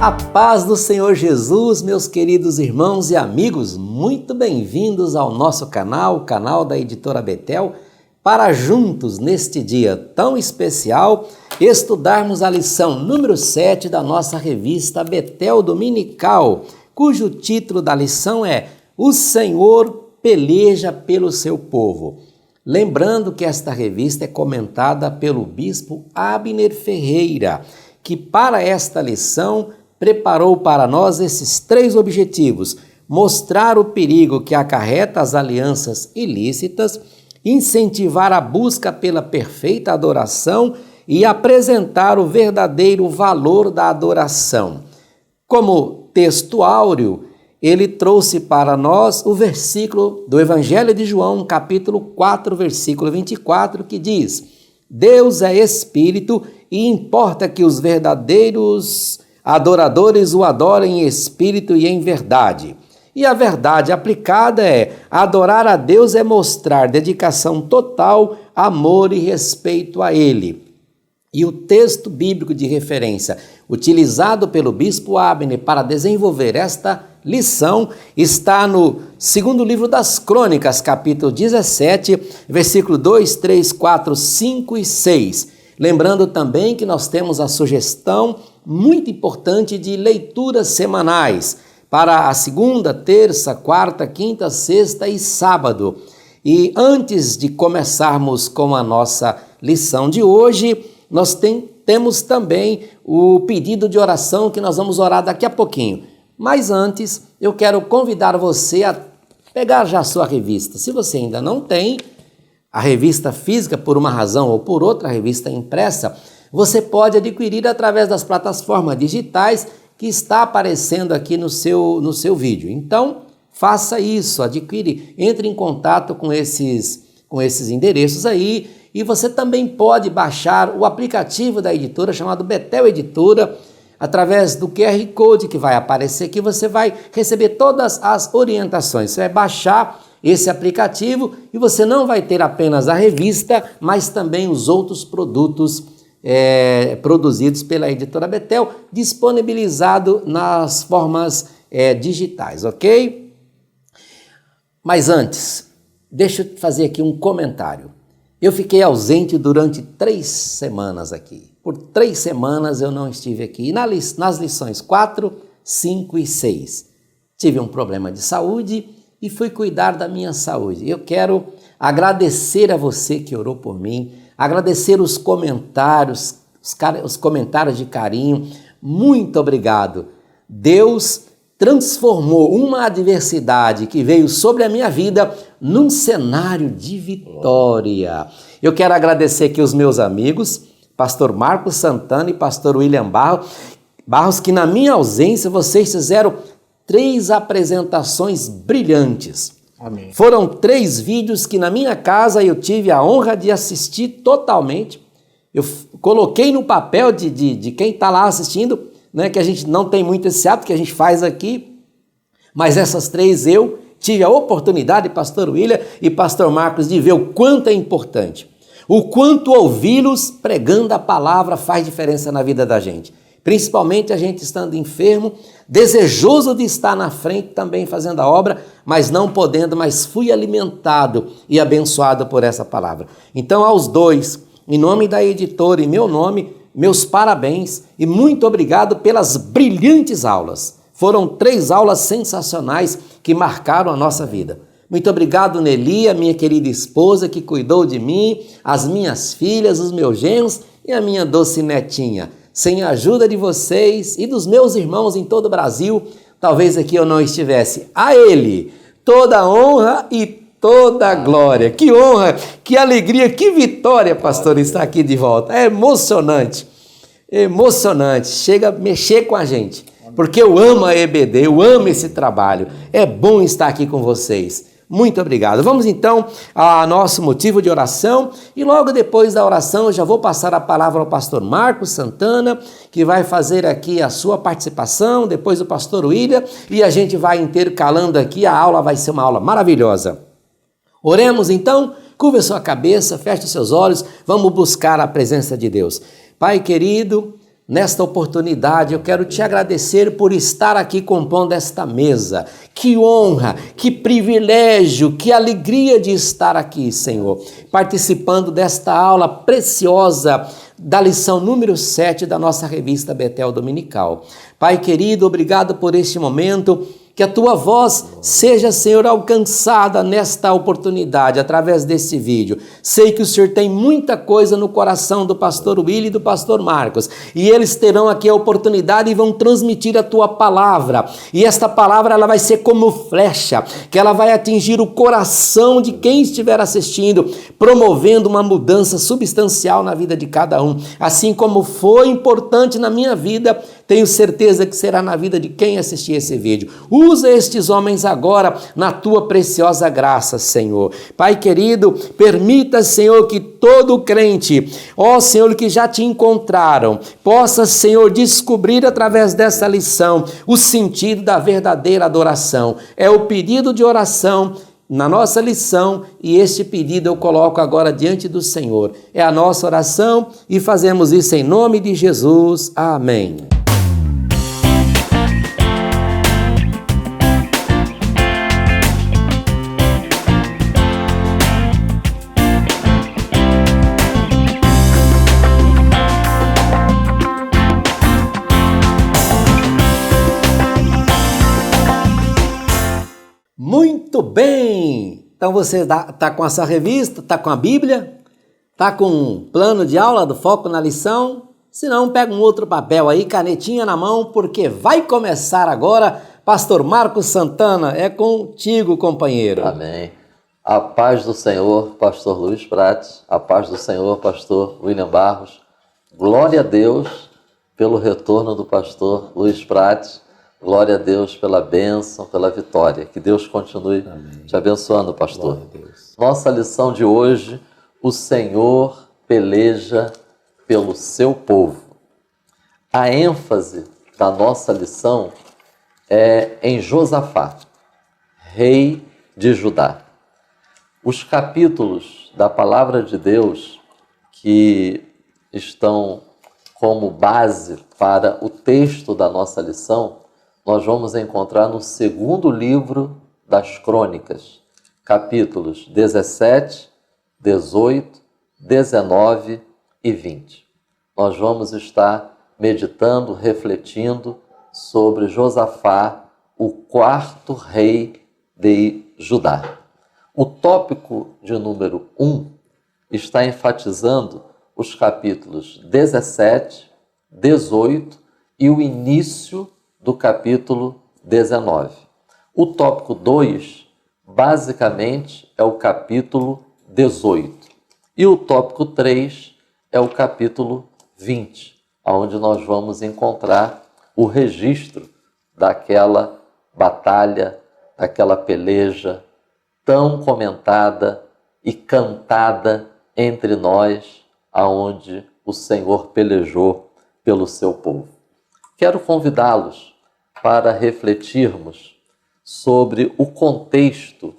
A paz do Senhor Jesus, meus queridos irmãos e amigos, muito bem-vindos ao nosso canal, o canal da Editora Betel, para juntos, neste dia tão especial, estudarmos a lição número 7 da nossa revista Betel Dominical, cujo título da lição é O Senhor peleja pelo seu povo. Lembrando que esta revista é comentada pelo bispo Abner Ferreira, que para esta lição preparou para nós esses 3 objetivos: mostrar o perigo que acarreta as alianças ilícitas, incentivar a busca pela perfeita adoração e apresentar o verdadeiro valor da adoração. Como texto áureo, ele trouxe para nós o versículo do Evangelho de João, capítulo 4, versículo 24, que diz: Deus é Espírito e importa que os verdadeiros adoradores o adorem em espírito e em verdade. E a verdade aplicada é: adorar a Deus é mostrar dedicação total, amor e respeito a Ele. E o texto bíblico de referência utilizado pelo bispo Abner para desenvolver esta lição está no segundo livro das Crônicas, capítulo 17, versículo 2, 3, 4, 5 e 6. Lembrando também que nós temos a sugestão muito importante de leituras semanais para a segunda, terça, quarta, quinta, sexta e sábado. E antes de começarmos com a nossa lição de hoje, nós temos também o pedido de oração que nós vamos orar daqui a pouquinho. Mas antes, eu quero convidar você a pegar já a sua revista. Se você ainda não tem a revista física por uma razão ou por outra, a revista impressa, você pode adquirir através das plataformas digitais que está aparecendo aqui no seu vídeo. Então, faça isso, adquire, entre em contato com esses endereços aí, e você também pode baixar o aplicativo da editora chamado Betel Editora, através do QR Code que vai aparecer aqui, você vai receber todas as orientações. Você vai baixar esse aplicativo e você não vai ter apenas a revista, mas também os outros produtos produzidos pela Editora Betel, disponibilizado nas formas digitais, ok? Mas antes, deixa eu fazer aqui um comentário. Eu fiquei ausente durante 3 semanas aqui. Por 3 semanas eu não estive aqui. E nas lições 4, 5 e 6, tive um problema de saúde e fui cuidar da minha saúde. Eu quero agradecer a você que orou por mim, agradecer os comentários, os comentários de carinho. Muito obrigado. Deus transformou uma adversidade que veio sobre a minha vida num cenário de vitória. Eu quero agradecer aqui os meus amigos, pastor Marcos Santana e pastor William Barros, que na minha ausência vocês fizeram 3 apresentações brilhantes. Amém. Foram 3 vídeos que na minha casa eu tive a honra de assistir totalmente. Eu coloquei no papel de quem está lá assistindo, né, que a gente não tem muito esse hábito que a gente faz aqui, mas essas 3 eu tive a oportunidade, pastor William e pastor Marcos, de ver o quanto é importante, o quanto ouvi-los pregando a palavra faz diferença na vida da gente, principalmente a gente estando enfermo, desejoso de estar na frente também fazendo a obra, mas não podendo, mas fui alimentado e abençoado por essa palavra. Então aos 2, em nome da editora e meu nome, meus parabéns e muito obrigado pelas brilhantes aulas. Foram 3 aulas sensacionais que marcaram a nossa vida. Muito obrigado, Nelly, a minha querida esposa que cuidou de mim, as minhas filhas, os meus genros e a minha doce netinha. Sem a ajuda de vocês e dos meus irmãos em todo o Brasil, talvez aqui eu não estivesse. A Ele toda a honra e toda a glória. Que honra, que alegria, que vitória, pastor, estar aqui de volta. É emocionante, emocionante. Chega a mexer com a gente, porque eu amo a EBD, eu amo esse trabalho. É bom estar aqui com vocês. Muito obrigado. Vamos então ao nosso motivo de oração e logo depois da oração eu já vou passar a palavra ao pastor Marcos Santana, que vai fazer aqui a sua participação, depois o pastor William e a gente vai intercalando aqui, a aula vai ser uma aula maravilhosa. Oremos então, curva a sua cabeça, feche os seus olhos, vamos buscar a presença de Deus. Pai querido, nesta oportunidade eu quero te agradecer por estar aqui compondo esta mesa. Que honra, que privilégio, que alegria de estar aqui, Senhor, participando desta aula preciosa da lição número 7 da nossa revista Betel Dominical. Pai querido, obrigado por este momento. Que a tua voz seja, Senhor, alcançada nesta oportunidade, através desse vídeo. Sei que o Senhor tem muita coisa no coração do pastor Willy e do pastor Marcos, e eles terão aqui a oportunidade e vão transmitir a tua palavra. E esta palavra ela vai ser como flecha, que ela vai atingir o coração de quem estiver assistindo, promovendo uma mudança substancial na vida de cada um. Assim como foi importante na minha vida, tenho certeza que será na vida de quem assistir esse vídeo. Usa estes homens agora na tua preciosa graça, Senhor. Pai querido, permita, Senhor, que todo crente, ó Senhor, que já te encontraram, possa, Senhor, descobrir através dessa lição o sentido da verdadeira adoração. É o pedido de oração na nossa lição, e este pedido eu coloco agora diante do Senhor. É a nossa oração e fazemos isso em nome de Jesus. Amém. Muito bem! Então você está com a sua revista, está com a Bíblia, está com um plano de aula do Foco na Lição? Se não, pega um outro papel aí, canetinha na mão, porque vai começar agora. Pastor Marcos Santana, é contigo, companheiro. Amém. A paz do Senhor, pastor Luiz Prates, a paz do Senhor, pastor William Barros. Glória a Deus pelo retorno do pastor Luiz Prates. Glória a Deus pela bênção, pela vitória. Que Deus continue te abençoando, pastor. Nossa lição de hoje, o Senhor peleja pelo seu povo. A ênfase da nossa lição é em Josafá, rei de Judá. Os capítulos da palavra de Deus que estão como base para o texto da nossa lição, nós vamos encontrar no segundo livro das Crônicas, capítulos 17, 18, 19 e 20. Nós vamos estar meditando, refletindo sobre Josafá, o quarto rei de Judá. O tópico de número 1 está enfatizando os capítulos 17, 18 e o início do capítulo 19. O tópico 2, basicamente, é o capítulo 18. E o tópico 3 é o capítulo 20, onde nós vamos encontrar o registro daquela batalha, daquela peleja tão comentada e cantada entre nós, aonde o Senhor pelejou pelo seu povo. Quero convidá-los para refletirmos sobre o contexto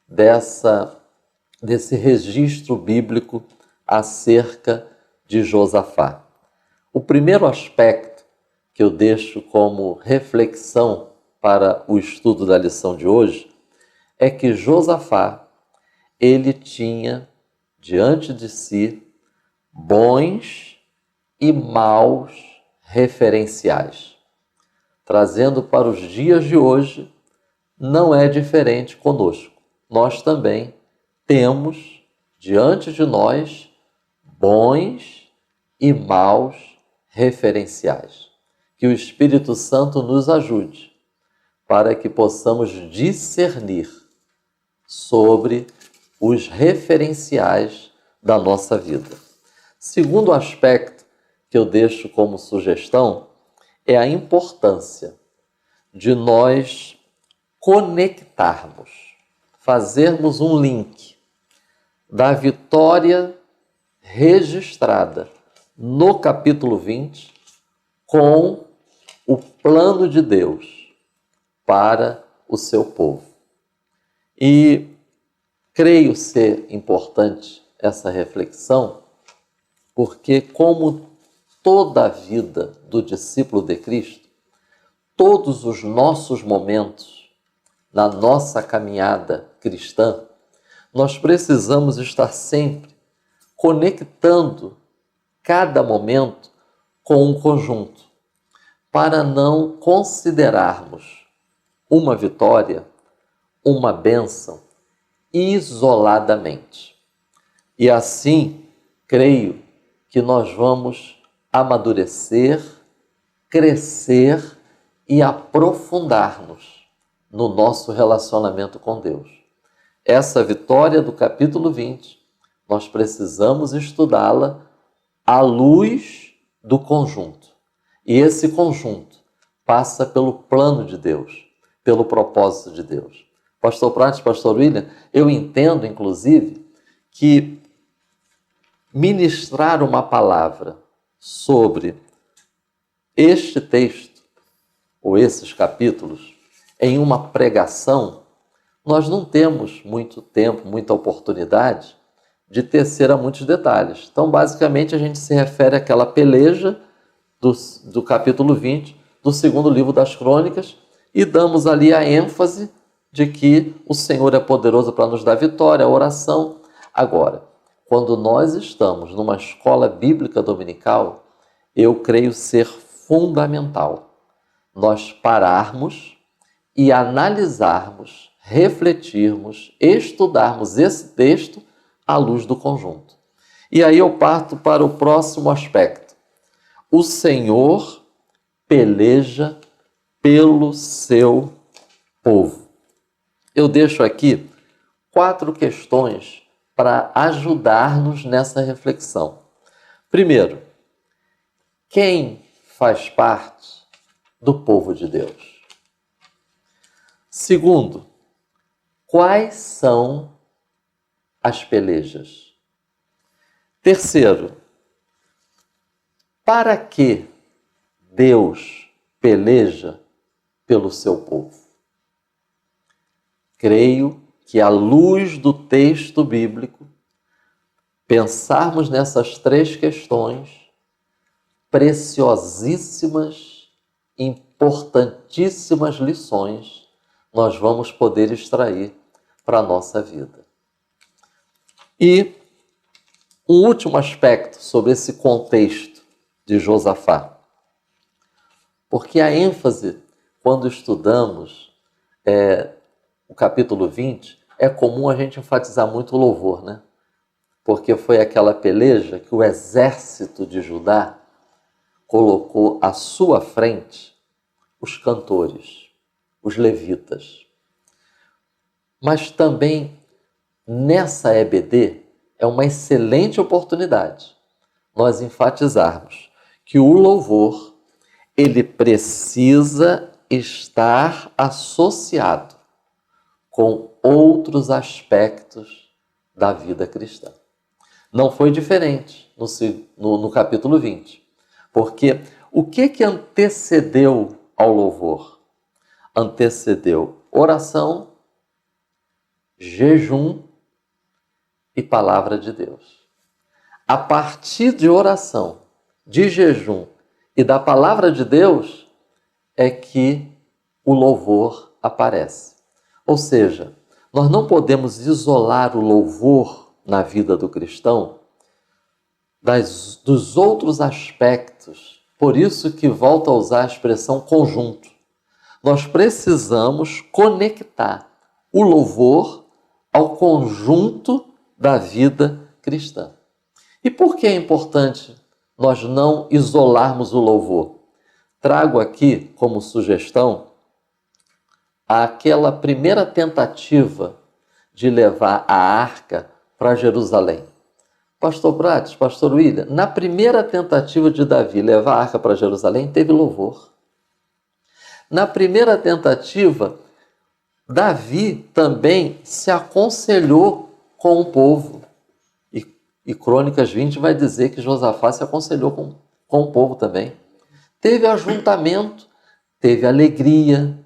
desse registro bíblico acerca de Josafá. O primeiro aspecto que eu deixo como reflexão para o estudo da lição de hoje é que Josafá, ele tinha diante de si bons e maus referenciais. Trazendo para os dias de hoje, não é diferente conosco. Nós também temos diante de nós bons e maus referenciais. Que o Espírito Santo nos ajude para que possamos discernir sobre os referenciais da nossa vida. Segundo aspecto que eu deixo como sugestão é a importância de nós conectarmos, fazermos um link da vitória registrada no capítulo 20 com o plano de Deus para o seu povo. E creio ser importante essa reflexão, porque como toda a vida do discípulo de Cristo, todos os nossos momentos na nossa caminhada cristã, nós precisamos estar sempre conectando cada momento com um conjunto, para não considerarmos uma vitória, uma bênção, isoladamente. E assim, creio que nós vamos amadurecer, crescer e aprofundar-nos no nosso relacionamento com Deus. Essa vitória do capítulo 20, nós precisamos estudá-la à luz do conjunto. E esse conjunto passa pelo plano de Deus, pelo propósito de Deus. Pastor Prates, Pastor William, eu entendo, inclusive, que ministrar uma palavra sobre este texto, ou esses capítulos, em uma pregação, nós não temos muito tempo, muita oportunidade de tecer a muitos detalhes. Então, basicamente, a gente se refere àquela peleja do capítulo 20, do segundo livro das Crônicas, e damos ali a ênfase de que o Senhor é poderoso para nos dar vitória, a oração. Agora, quando nós estamos numa escola bíblica dominical, eu creio ser fundamental nós pararmos e analisarmos, refletirmos, estudarmos esse texto à luz do conjunto. E aí eu parto para o próximo aspecto. O Senhor peleja pelo seu povo. Eu deixo aqui 4 questões para ajudar-nos nessa reflexão. Primeiro, quem faz parte do povo de Deus? Segundo, quais são as pelejas? Terceiro, para que Deus peleja pelo seu povo? Creio que, à luz do texto bíblico, pensarmos nessas 3 questões preciosíssimas, importantíssimas lições, nós vamos poder extrair para a nossa vida. E um último aspecto sobre esse contexto de Josafá. Porque a ênfase, quando estudamos o capítulo 20, é comum a gente enfatizar muito o louvor, né? Porque foi aquela peleja que o exército de Judá colocou à sua frente os cantores, os levitas. Mas também nessa EBD é uma excelente oportunidade nós enfatizarmos que o louvor ele precisa estar associado com outros aspectos da vida cristã. Não foi diferente no capítulo 20, porque o que antecedeu ao louvor? Antecedeu oração, jejum e palavra de Deus. A partir de oração, de jejum e da palavra de Deus é que o louvor aparece. Ou seja, nós não podemos isolar o louvor na vida do cristão dos outros aspectos. Por isso que volto a usar a expressão conjunto. Nós precisamos conectar o louvor ao conjunto da vida cristã. E por que é importante nós não isolarmos o louvor? Trago aqui como sugestão aquela primeira tentativa de levar a arca para Jerusalém. Pastor Prates, Pastor William, na primeira tentativa de Davi levar a arca para Jerusalém, teve louvor. Na primeira tentativa, Davi também se aconselhou com o povo. E Crônicas 20 vai dizer que Josafá se aconselhou com o povo também. Teve ajuntamento, teve alegria.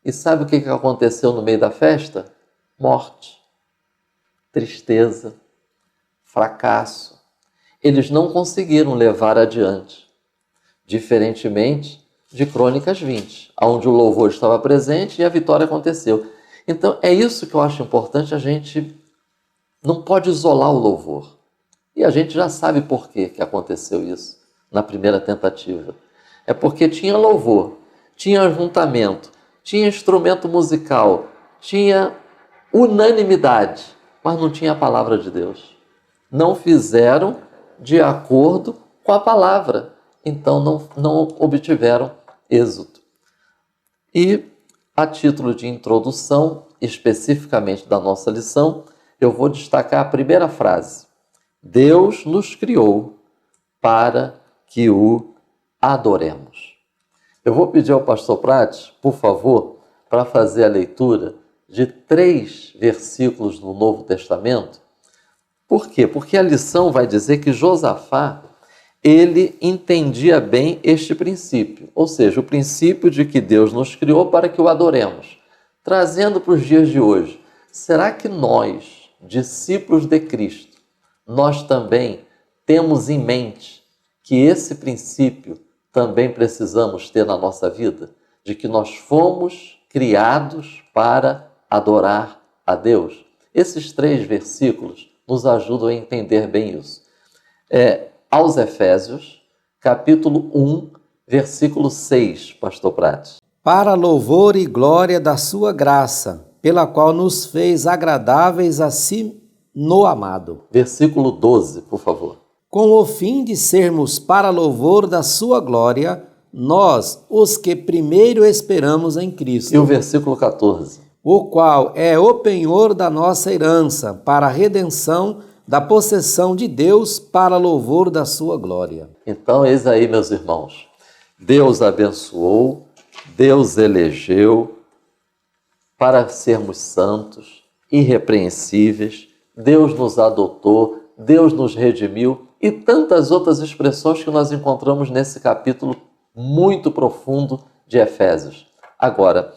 E sabe o que aconteceu no meio da festa? Morte, tristeza, fracasso. eles não conseguiram levar adiante, diferentemente de Crônicas 20, onde o louvor estava presente e a vitória aconteceu. Então é isso que eu acho importante, a gente não pode isolar o louvor. E a gente já sabe por que aconteceu isso na primeira tentativa. É porque tinha louvor, tinha ajuntamento, tinha instrumento musical, tinha unanimidade, mas não tinha a palavra de Deus. Não fizeram de acordo com a palavra, então não obtiveram êxito. E a título de introdução, especificamente da nossa lição, eu vou destacar a primeira frase. Deus nos criou para que o adoremos. Eu vou pedir ao pastor Prates, por favor, para fazer a leitura de 3 versículos do Novo Testamento. Por quê? Porque a lição vai dizer que Josafá, ele entendia bem este princípio, ou seja, o princípio de que Deus nos criou para que o adoremos. Trazendo para os dias de hoje, será que nós, discípulos de Cristo, nós também temos em mente que esse princípio também precisamos ter na nossa vida? De que nós fomos criados para adorar a Deus? Esses 3 versículos nos ajudam a entender bem isso. Aos Efésios, capítulo 1, versículo 6, pastor Prates. Para louvor e glória da sua graça, pela qual nos fez agradáveis a si no amado. Versículo 12, por favor. Com o fim de sermos para louvor da sua glória, nós, os que primeiro esperamos em Cristo. E o versículo 14. O qual é o penhor da nossa herança, para a redenção da possessão de Deus, para louvor da sua glória. Então, eis aí, meus irmãos, Deus abençoou, Deus elegeu para sermos santos, irrepreensíveis, Deus nos adotou, Deus nos redimiu e tantas outras expressões que nós encontramos nesse capítulo muito profundo de Efésios. Agora,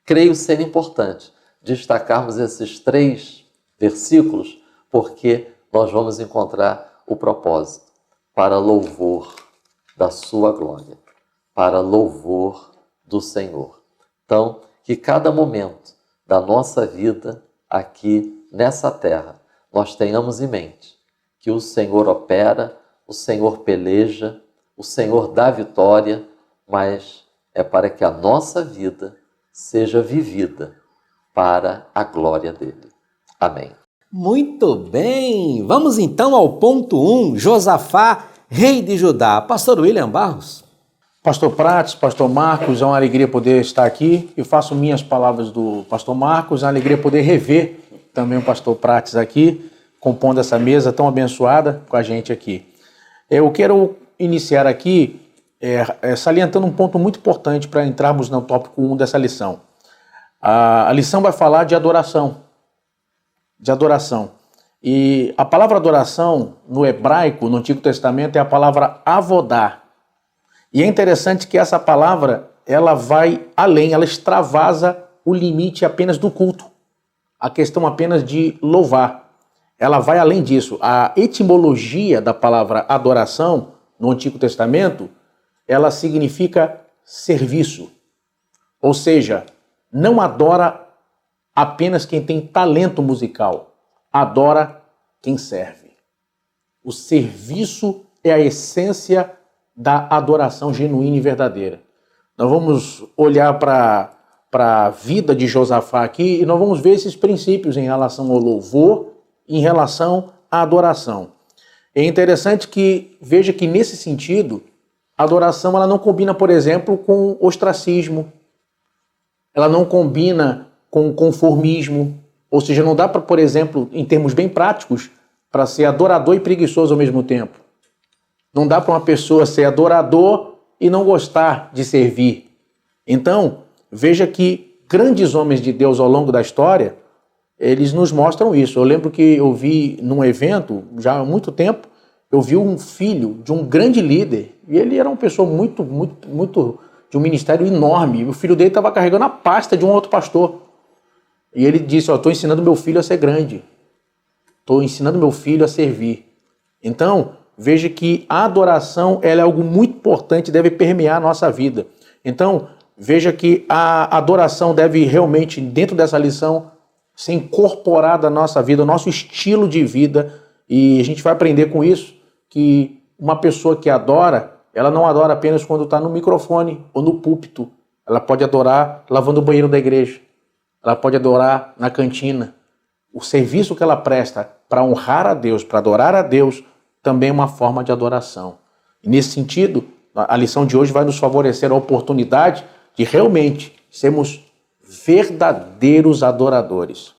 creio ser importante destacarmos esses 3 versículos, porque nós vamos encontrar o propósito para louvor da sua glória, para louvor do Senhor. Então, que cada momento da nossa vida aqui nessa terra, nós tenhamos em mente que o Senhor opera, o Senhor peleja, o Senhor dá vitória, mas é para que a nossa vida seja vivida para a glória dele. Amém. Muito bem, vamos então ao ponto 1, Josafá, rei de Judá. Pastor William Barros. Pastor Prates, pastor Marcos, é uma alegria poder estar aqui. Eu faço minhas palavras do pastor Marcos, é uma alegria poder rever também o pastor Prates aqui, compondo essa mesa tão abençoada com a gente aqui. Eu quero iniciar aqui salientando um ponto muito importante para entrarmos no tópico 1 dessa lição. A lição vai falar de adoração. E a palavra adoração, no hebraico, no Antigo Testamento, é a palavra avodá. E é interessante que essa palavra, ela vai além, ela extravasa o limite apenas do culto, a questão apenas de louvar. Ela vai além disso. A etimologia da palavra adoração, no Antigo Testamento, ela significa serviço. Ou seja, não adora apenas quem tem talento musical, adora quem serve. O serviço é a essência da adoração genuína e verdadeira. Nós vamos olhar para a vida de Josafá aqui e nós vamos ver esses princípios em relação ao louvor, em relação à adoração. É interessante que veja que nesse sentido, a adoração ela não combina, por exemplo, com ostracismo, ela não combina com conformismo, ou seja, não dá para, por exemplo, em termos bem práticos, para ser adorador e preguiçoso ao mesmo tempo. Não dá para uma pessoa ser adorador e não gostar de servir. Então, veja que grandes homens de Deus ao longo da história, eles nos mostram isso. Eu lembro que eu vi num evento, já há muito tempo, eu vi um filho de um grande líder, e ele era uma pessoa muito de um ministério enorme. O filho dele estava carregando a pasta de um outro pastor. E ele disse, estou ensinando meu filho a ser grande. Estou ensinando meu filho a servir. Então, veja que a adoração ela é algo muito importante, deve permear a nossa vida. Então, veja que a adoração deve realmente, dentro dessa lição, ser incorporada à nossa vida, ao nosso estilo de vida, e a gente vai aprender com isso que uma pessoa que adora, ela não adora apenas quando está no microfone ou no púlpito. Ela pode adorar lavando o banheiro da igreja. Ela pode adorar na cantina. O serviço que ela presta para honrar a Deus, para adorar a Deus, também é uma forma de adoração. E nesse sentido, a lição de hoje vai nos favorecer a oportunidade de realmente sermos verdadeiros adoradores.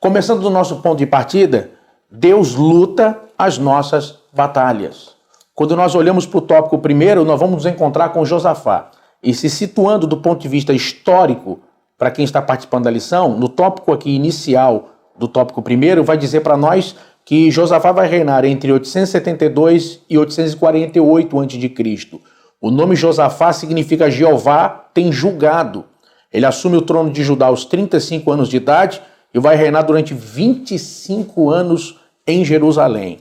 Começando do nosso ponto de partida, Deus luta as nossas batalhas. Quando nós olhamos para o tópico primeiro, nós vamos nos encontrar com Josafá. E se situando do ponto de vista histórico, para quem está participando da lição, no tópico aqui inicial do tópico primeiro, vai dizer para nós que Josafá vai reinar entre 872 e 848 a.C. O nome Josafá significa Jeová tem julgado. Ele assume o trono de Judá aos 35 anos de idade e vai reinar durante 25 anos em Jerusalém.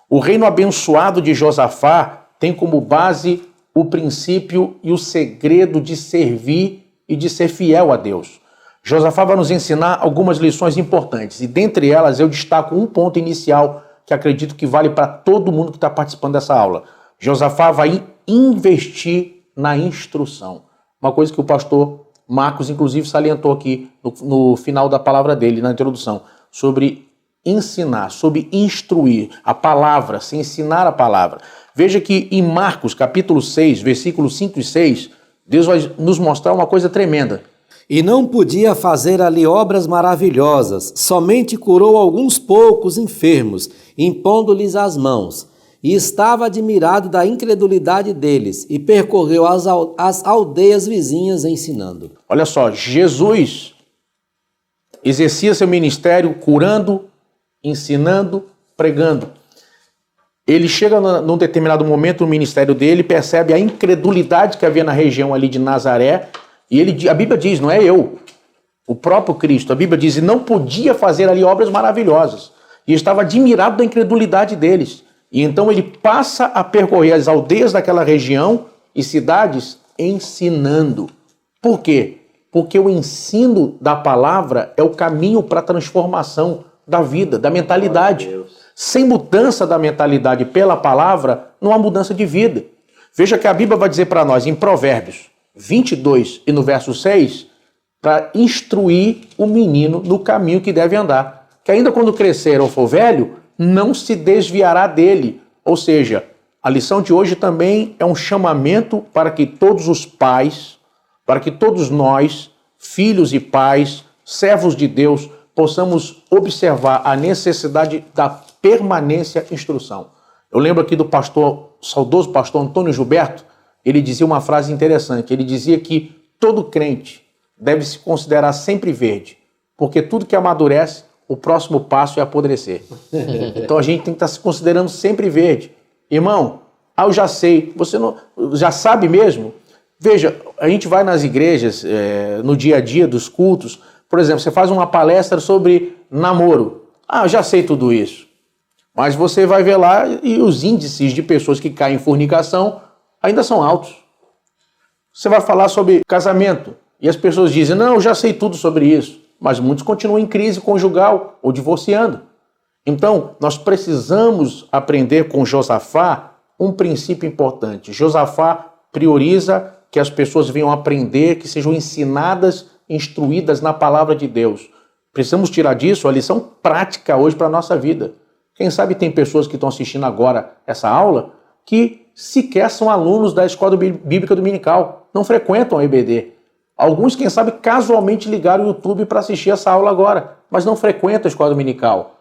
O reino abençoado de Josafá tem como base o princípio e o segredo de servir e de ser fiel a Deus. Josafá vai nos ensinar algumas lições importantes e dentre elas eu destaco um ponto inicial que acredito que vale para todo mundo que está participando dessa aula. Josafá vai investir na instrução. Uma coisa que o pastor Marcos inclusive salientou aqui no final da palavra dele, na introdução, sobre ensinar, sobre instruir a palavra, se ensinar a palavra. Veja que em Marcos capítulo 6, versículos 5 e 6, Deus vai nos mostrar uma coisa tremenda. E não podia fazer ali obras maravilhosas, somente curou alguns poucos enfermos, impondo-lhes as mãos. E estava admirado da incredulidade deles, e percorreu as aldeias vizinhas ensinando. Olha só, Jesus exercia seu ministério curando, ensinando, pregando. Ele chega num determinado momento no ministério dele, percebe a incredulidade que havia na região ali de Nazaré, e a Bíblia diz, não é eu, o próprio Cristo, a Bíblia diz, e não podia fazer ali obras maravilhosas, e estava admirado da incredulidade deles. E então ele passa a percorrer as aldeias daquela região e cidades ensinando. Por quê? Porque o ensino da palavra é o caminho para a transformação da vida, da mentalidade. Sem mudança da mentalidade pela palavra, não há mudança de vida. Veja que a Bíblia vai dizer para nós em Provérbios 22 e no verso 6, para instruir o menino no caminho que deve andar. Que ainda quando crescer ou for velho, não se desviará dele. Ou seja, a lição de hoje também é um chamamento para que todos os pais, para que todos nós, filhos e pais, servos de Deus, possamos observar a necessidade da permanência e instrução. Eu lembro aqui do saudoso pastor Antônio Gilberto, ele dizia uma frase interessante, ele dizia que todo crente deve se considerar sempre verde, porque tudo que amadurece, o próximo passo é apodrecer. Então a gente tem que estar se considerando sempre verde. Irmão, eu já sei, você não já sabe mesmo? Veja, a gente vai nas igrejas, no dia a dia dos cultos, por exemplo, você faz uma palestra sobre namoro. Eu já sei tudo isso. Mas você vai ver lá e os índices de pessoas que caem em fornicação ainda são altos. Você vai falar sobre casamento e as pessoas dizem, não, eu já sei tudo sobre isso. Mas muitos continuam em crise conjugal ou divorciando. Então, nós precisamos aprender com Josafá um princípio importante. Josafá prioriza que as pessoas venham aprender, que sejam ensinadas, instruídas na palavra de Deus. Precisamos tirar disso a lição prática hoje para a nossa vida. Quem sabe tem pessoas que estão assistindo agora essa aula que sequer são alunos da Escola Bíblica Dominical, não frequentam a EBD. Alguns, quem sabe, casualmente ligaram o YouTube para assistir essa aula agora, mas não frequentam a escola dominical.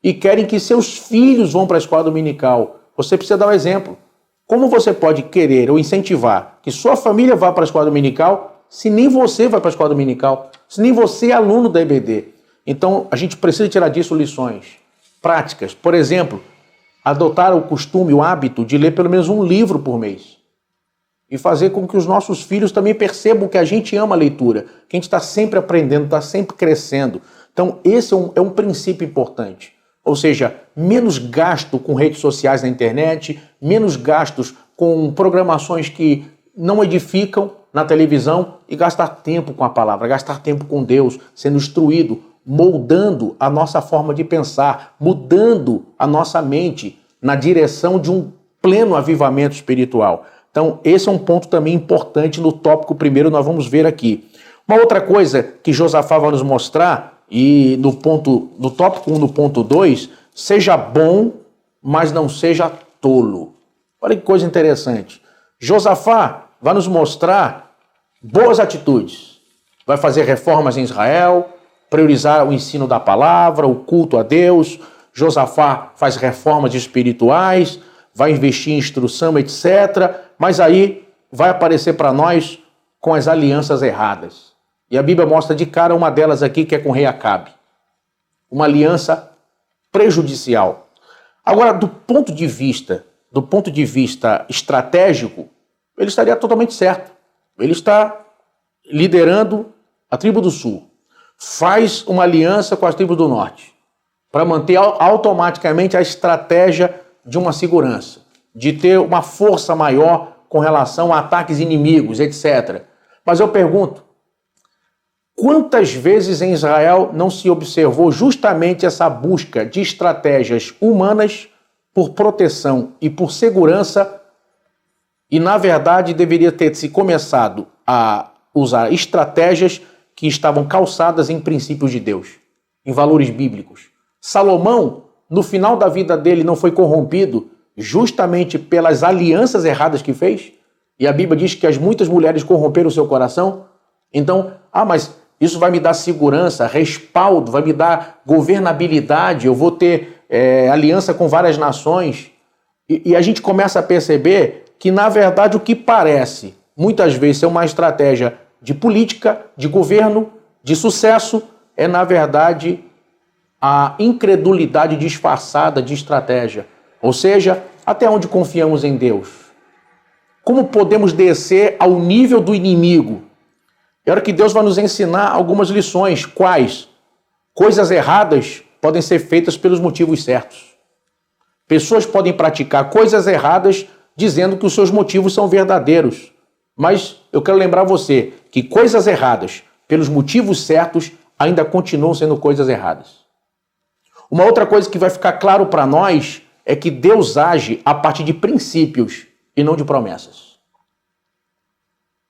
E querem que seus filhos vão para a escola dominical. Você precisa dar um exemplo. Como você pode querer ou incentivar que sua família vá para a escola dominical se nem você vai para a escola dominical, se nem você é aluno da EBD? Então, a gente precisa tirar disso lições práticas. Por exemplo, adotar o costume, o hábito de ler pelo menos um livro por mês. E fazer com que os nossos filhos também percebam que a gente ama a leitura, que a gente está sempre aprendendo, está sempre crescendo. Então, esse é um princípio importante. Ou seja, menos gasto com redes sociais na internet, menos gastos com programações que não edificam na televisão e gastar tempo com a palavra, gastar tempo com Deus, sendo instruído, moldando a nossa forma de pensar, mudando a nossa mente na direção de um pleno avivamento espiritual. Então, esse é um ponto também importante no tópico primeiro, nós vamos ver aqui. Uma outra coisa que Josafá vai nos mostrar, e no tópico 1, no ponto 2, seja bom, mas não seja tolo. Olha que coisa interessante. Josafá vai nos mostrar boas atitudes. Vai fazer reformas em Israel, priorizar o ensino da palavra, o culto a Deus. Josafá faz reformas espirituais, vai investir em instrução, etc. Mas aí vai aparecer para nós com as alianças erradas. E a Bíblia mostra de cara uma delas aqui, que é com o rei Acabe. Uma aliança prejudicial. Agora, do ponto de vista estratégico, ele estaria totalmente certo. Ele está liderando a tribo do sul. Faz uma aliança com as tribos do norte para manter automaticamente a estratégia de uma segurança, de ter uma força maior com relação a ataques inimigos, etc. Mas eu pergunto, quantas vezes em Israel não se observou justamente essa busca de estratégias humanas por proteção e por segurança, e na verdade deveria ter se começado a usar estratégias que estavam calçadas em princípios de Deus, em valores bíblicos. Salomão, no final da vida dele, não foi corrompido justamente pelas alianças erradas que fez? E a Bíblia diz que as muitas mulheres corromperam o seu coração? Então, mas isso vai me dar segurança, respaldo, vai me dar governabilidade, eu vou ter aliança com várias nações. E a gente começa a perceber que, na verdade, o que parece muitas vezes ser uma estratégia de política, de governo, de sucesso, é, na verdade, a incredulidade disfarçada de estratégia. Ou seja, até onde confiamos em Deus? Como podemos descer ao nível do inimigo? É hora que Deus vai nos ensinar algumas lições. Quais? Coisas erradas podem ser feitas pelos motivos certos. Pessoas podem praticar coisas erradas dizendo que os seus motivos são verdadeiros. Mas eu quero lembrar você que coisas erradas pelos motivos certos ainda continuam sendo coisas erradas. Uma outra coisa que vai ficar claro para nós é que Deus age a partir de princípios e não de promessas.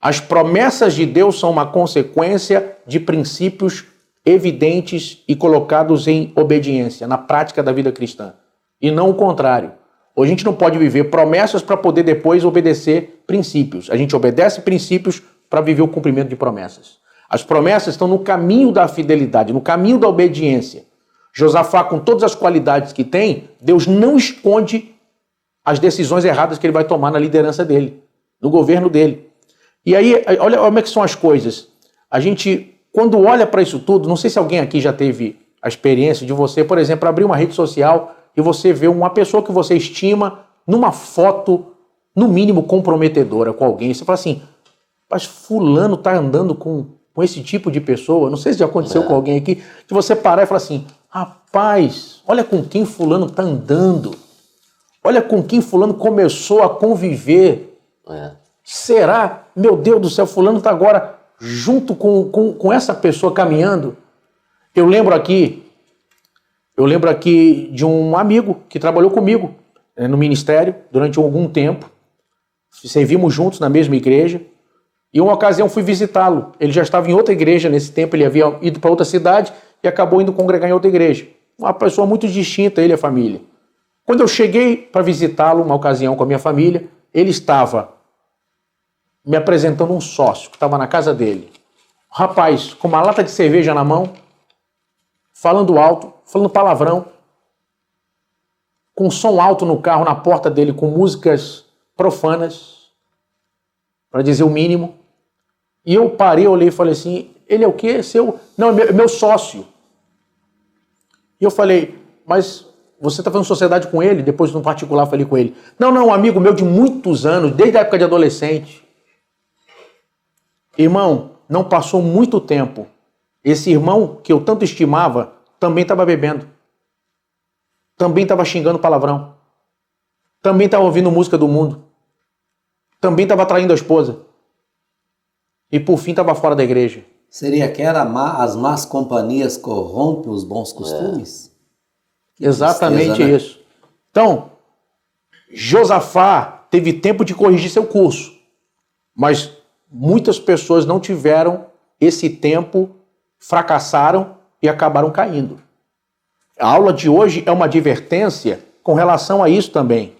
As promessas de Deus são uma consequência de princípios evidentes e colocados em obediência, na prática da vida cristã. E não o contrário. Hoje a gente não pode viver promessas para poder depois obedecer princípios. A gente obedece princípios para viver o cumprimento de promessas. As promessas estão no caminho da fidelidade, no caminho da obediência. Josafá, com todas as qualidades que tem, Deus não esconde as decisões erradas que ele vai tomar na liderança dele, no governo dele. E aí, olha como é que são as coisas. A gente, quando olha para isso tudo, não sei se alguém aqui já teve a experiência de você, por exemplo, abrir uma rede social e você vê uma pessoa que você estima numa foto, no mínimo, comprometedora com alguém. Você fala assim, mas fulano está andando com esse tipo de pessoa. Não sei se já aconteceu com alguém aqui, que você parar e falar assim, rapaz, olha com quem fulano está andando. Olha com quem fulano começou a conviver. Será? Meu Deus do céu, fulano está agora junto com essa pessoa caminhando. Eu lembro aqui de um amigo que trabalhou comigo no ministério durante algum tempo. Servimos juntos na mesma igreja. E uma ocasião fui visitá-lo. Ele já estava em outra igreja nesse tempo, ele havia ido para outra cidade e acabou indo congregar em outra igreja. Uma pessoa muito distinta, ele e a família. Quando eu cheguei para visitá-lo, uma ocasião com a minha família, ele estava me apresentando um sócio que estava na casa dele. Um rapaz com uma lata de cerveja na mão, falando alto, falando palavrão, com som alto no carro, na porta dele, com músicas profanas, para dizer o mínimo. E eu parei, olhei e falei assim, ele é o quê? Não, é meu sócio. E eu falei, mas você está fazendo sociedade com ele? Depois, no particular, falei com ele. Não, um amigo meu de muitos anos, desde a época de adolescente. Irmão, não passou muito tempo. Esse irmão, que eu tanto estimava, também estava bebendo. também estava xingando palavrão, também estava ouvindo música do mundo, também estava traindo a esposa e por fim estava fora da igreja. Seria que as más companhias corrompem os bons costumes? Exatamente tristeza, né? isso. Então, Josafá teve tempo de corrigir seu curso, mas muitas pessoas não tiveram esse tempo, fracassaram e acabaram caindo. A aula de hoje é uma advertência com relação a isso também.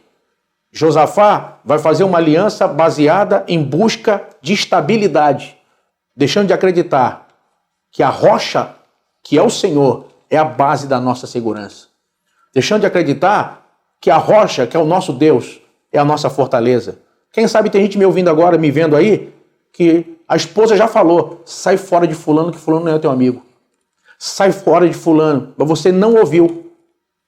Josafá vai fazer uma aliança baseada em busca de estabilidade, deixando de acreditar que a rocha, que é o Senhor, é a base da nossa segurança. Deixando de acreditar que a rocha, que é o nosso Deus, é a nossa fortaleza. Quem sabe tem gente me ouvindo agora, me vendo aí, que a esposa já falou, sai fora de fulano, que fulano não é teu amigo. Sai fora de fulano, mas você não ouviu,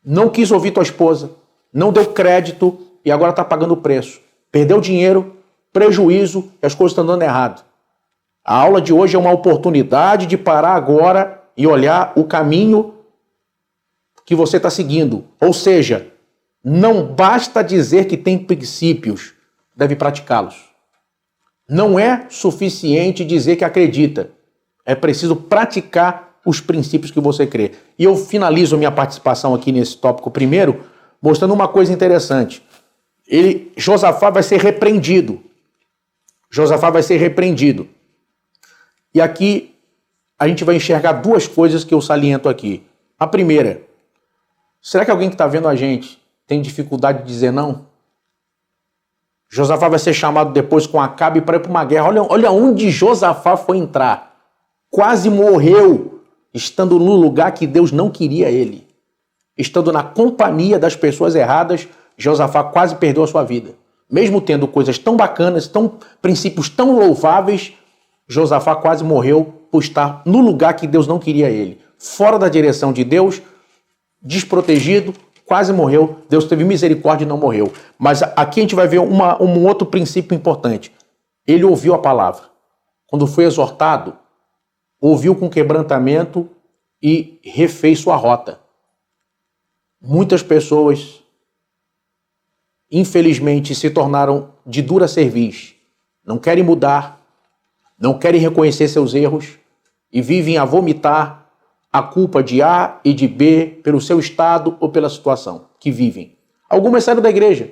não quis ouvir tua esposa, não deu crédito e agora está pagando o preço. Perdeu dinheiro, prejuízo e as coisas estão dando errado. A aula de hoje é uma oportunidade de parar agora e olhar o caminho que você está seguindo. Ou seja, não basta dizer que tem princípios, deve praticá-los. Não é suficiente dizer que acredita. É preciso praticar os princípios que você crê. E eu finalizo minha participação aqui nesse tópico primeiro, mostrando uma coisa interessante. Josafá vai ser repreendido. Josafá vai ser repreendido. E aqui a gente vai enxergar duas coisas que eu saliento aqui. A primeira, será que alguém que está vendo a gente tem dificuldade de dizer não? Josafá vai ser chamado depois com Acabe para ir para uma guerra. Olha onde Josafá foi entrar. Quase morreu, estando no lugar que Deus não queria ele. Estando na companhia das pessoas erradas, Josafá quase perdeu a sua vida. Mesmo tendo coisas tão bacanas, princípios tão louváveis, Josafá quase morreu por estar no lugar que Deus não queria ele. Fora da direção de Deus, desprotegido, quase morreu. Deus teve misericórdia e não morreu. Mas aqui a gente vai ver um outro princípio importante. Ele ouviu a palavra. Quando foi exortado, ouviu com quebrantamento e refez sua rota. Muitas pessoas, infelizmente, se tornaram de dura cerviz. Não querem mudar, não querem reconhecer seus erros e vivem a vomitar a culpa de A e de B pelo seu estado ou pela situação que vivem. Algumas saíram da igreja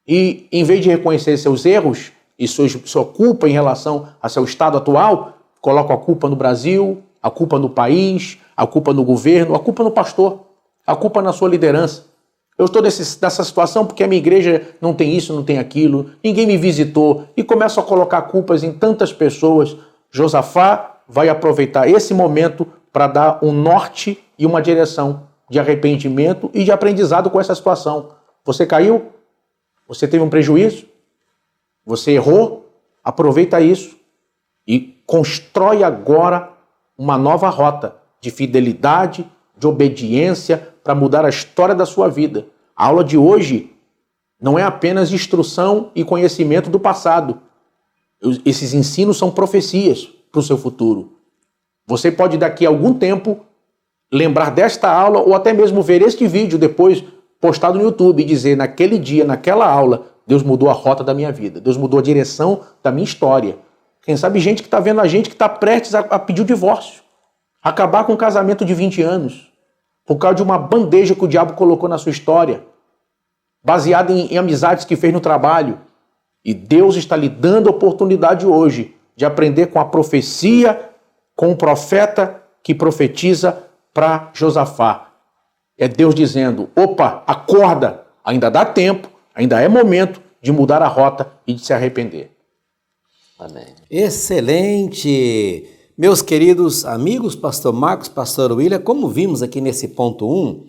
e, em vez de reconhecer seus erros e sua culpa em relação a seu estado atual, colocam a culpa no Brasil, a culpa no país, a culpa no governo, a culpa no pastor, a culpa na sua liderança. Eu estou nessa situação porque a minha igreja não tem isso, não tem aquilo, ninguém me visitou e começam a colocar culpas em tantas pessoas. Josafá vai aproveitar esse momento para dar um norte e uma direção de arrependimento e de aprendizado com essa situação. Você caiu? Você teve um prejuízo? Você errou? Aproveita isso e constrói agora uma nova rota de fidelidade, de obediência para mudar a história da sua vida. A aula de hoje não é apenas instrução e conhecimento do passado. Esses ensinos são profecias para o seu futuro. Você pode daqui a algum tempo lembrar desta aula ou até mesmo ver este vídeo depois postado no YouTube e dizer, naquele dia, naquela aula, Deus mudou a rota da minha vida, Deus mudou a direção da minha história. Quem sabe gente que está vendo a gente que está prestes a pedir o divórcio, acabar com um casamento de 20 anos, por causa de uma bandeja que o diabo colocou na sua história, baseada em amizades que fez no trabalho. E Deus está lhe dando a oportunidade hoje de aprender com a profecia, com o profeta que profetiza para Josafá. É Deus dizendo, opa, acorda, ainda dá tempo, ainda é momento de mudar a rota e de se arrepender. Amém. Excelente! Meus queridos amigos, pastor Marcos, pastor William, como vimos aqui nesse ponto 1, o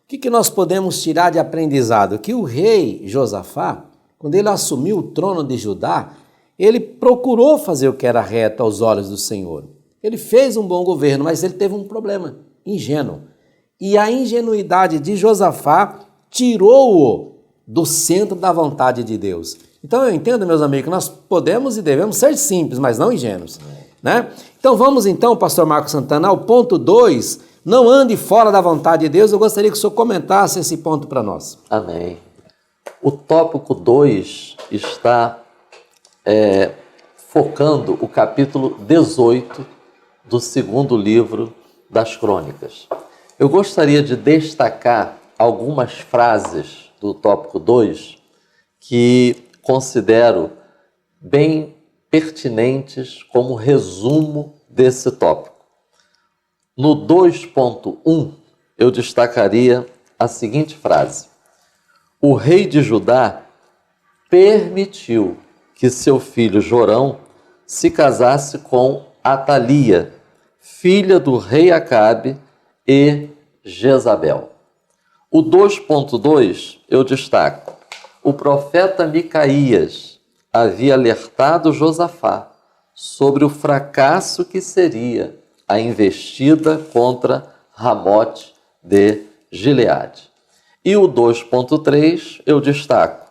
que nós podemos tirar de aprendizado? Que o rei Josafá, quando ele assumiu o trono de Judá, ele procurou fazer o que era reto aos olhos do Senhor. Ele fez um bom governo, mas ele teve um problema, ingênuo. E a ingenuidade de Josafá tirou-o do centro da vontade de Deus. Então eu entendo, meus amigos, que nós podemos e devemos ser simples, mas não ingênuos. né? Então vamos então, pastor Marcos Santana, ao ponto 2, não ande fora da vontade de Deus. Eu gostaria que o senhor comentasse esse ponto para nós. Amém. O tópico 2 está focando o capítulo 18 do segundo livro das Crônicas. Eu gostaria de destacar algumas frases do tópico 2 que considero bem pertinentes como resumo desse tópico. No 2.1, eu destacaria a seguinte frase: o rei de Judá permitiu que seu filho Jorão se casasse com Atalia, filha do rei Acabe, e Jezabel. O 2.2 eu destaco: o profeta Micaías havia alertado Josafá sobre o fracasso que seria a investida contra Ramote de Gileade. E o 2.3 eu destaco: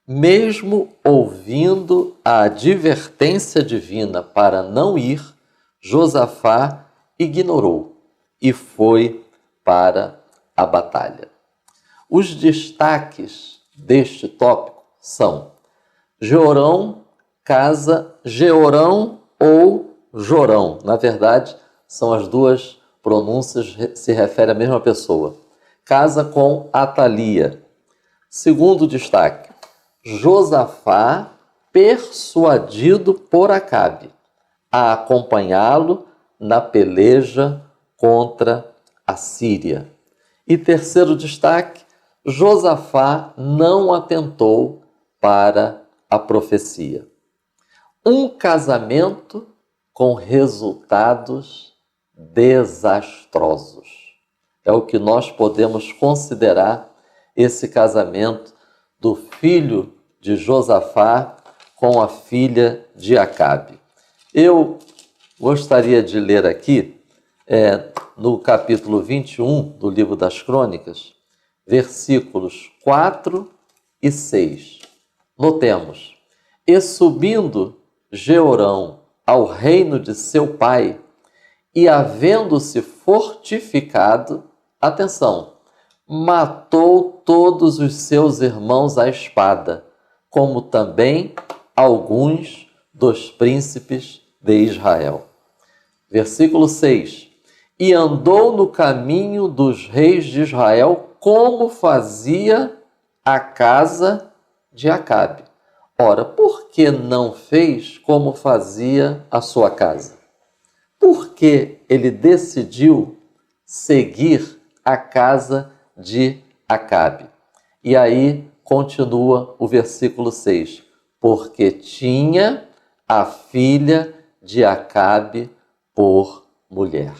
mesmo ouvindo a advertência divina para não ir, Josafá ignorou e foi para a batalha. Os destaques deste tópico são: Jorão casa Jeorão ou Jorão. Na verdade, são as duas pronúncias, se refere à mesma pessoa. Casa com Atalia. Segundo destaque: Josafá persuadido por Acabe a acompanhá-lo na peleja contra a Síria. E terceiro destaque: Josafá não atentou para a profecia. Um casamento com resultados desastrosos. É o que nós podemos considerar esse casamento do filho de Josafá com a filha de Acabe. Eu gostaria de ler aqui, no capítulo 21 do livro das Crônicas, versículos 4 e 6. Notemos: e subindo Jeorão ao reino de seu pai, e havendo-se fortificado, atenção, matou todos os seus irmãos à espada, como também alguns dos príncipes de Israel. Versículo 6. E andou no caminho dos reis de Israel, como fazia a casa de Acabe. Ora, por que não fez como fazia a sua casa? Por que ele decidiu seguir a casa de Acabe? E aí continua o versículo 6. Porque tinha a filha de Acabe por mulher,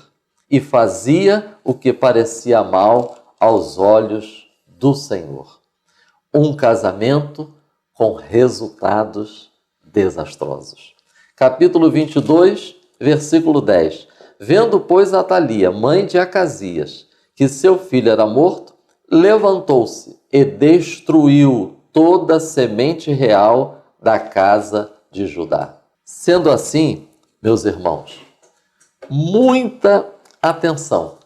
e fazia o que parecia mal aos olhos do Senhor. Um casamento com resultados desastrosos. Capítulo 22, versículo 10. Vendo, pois, Atalia, mãe de Acasias, que seu filho era morto, levantou-se e destruiu toda a semente real da casa de Judá. Sendo assim, meus irmãos, muita atenção,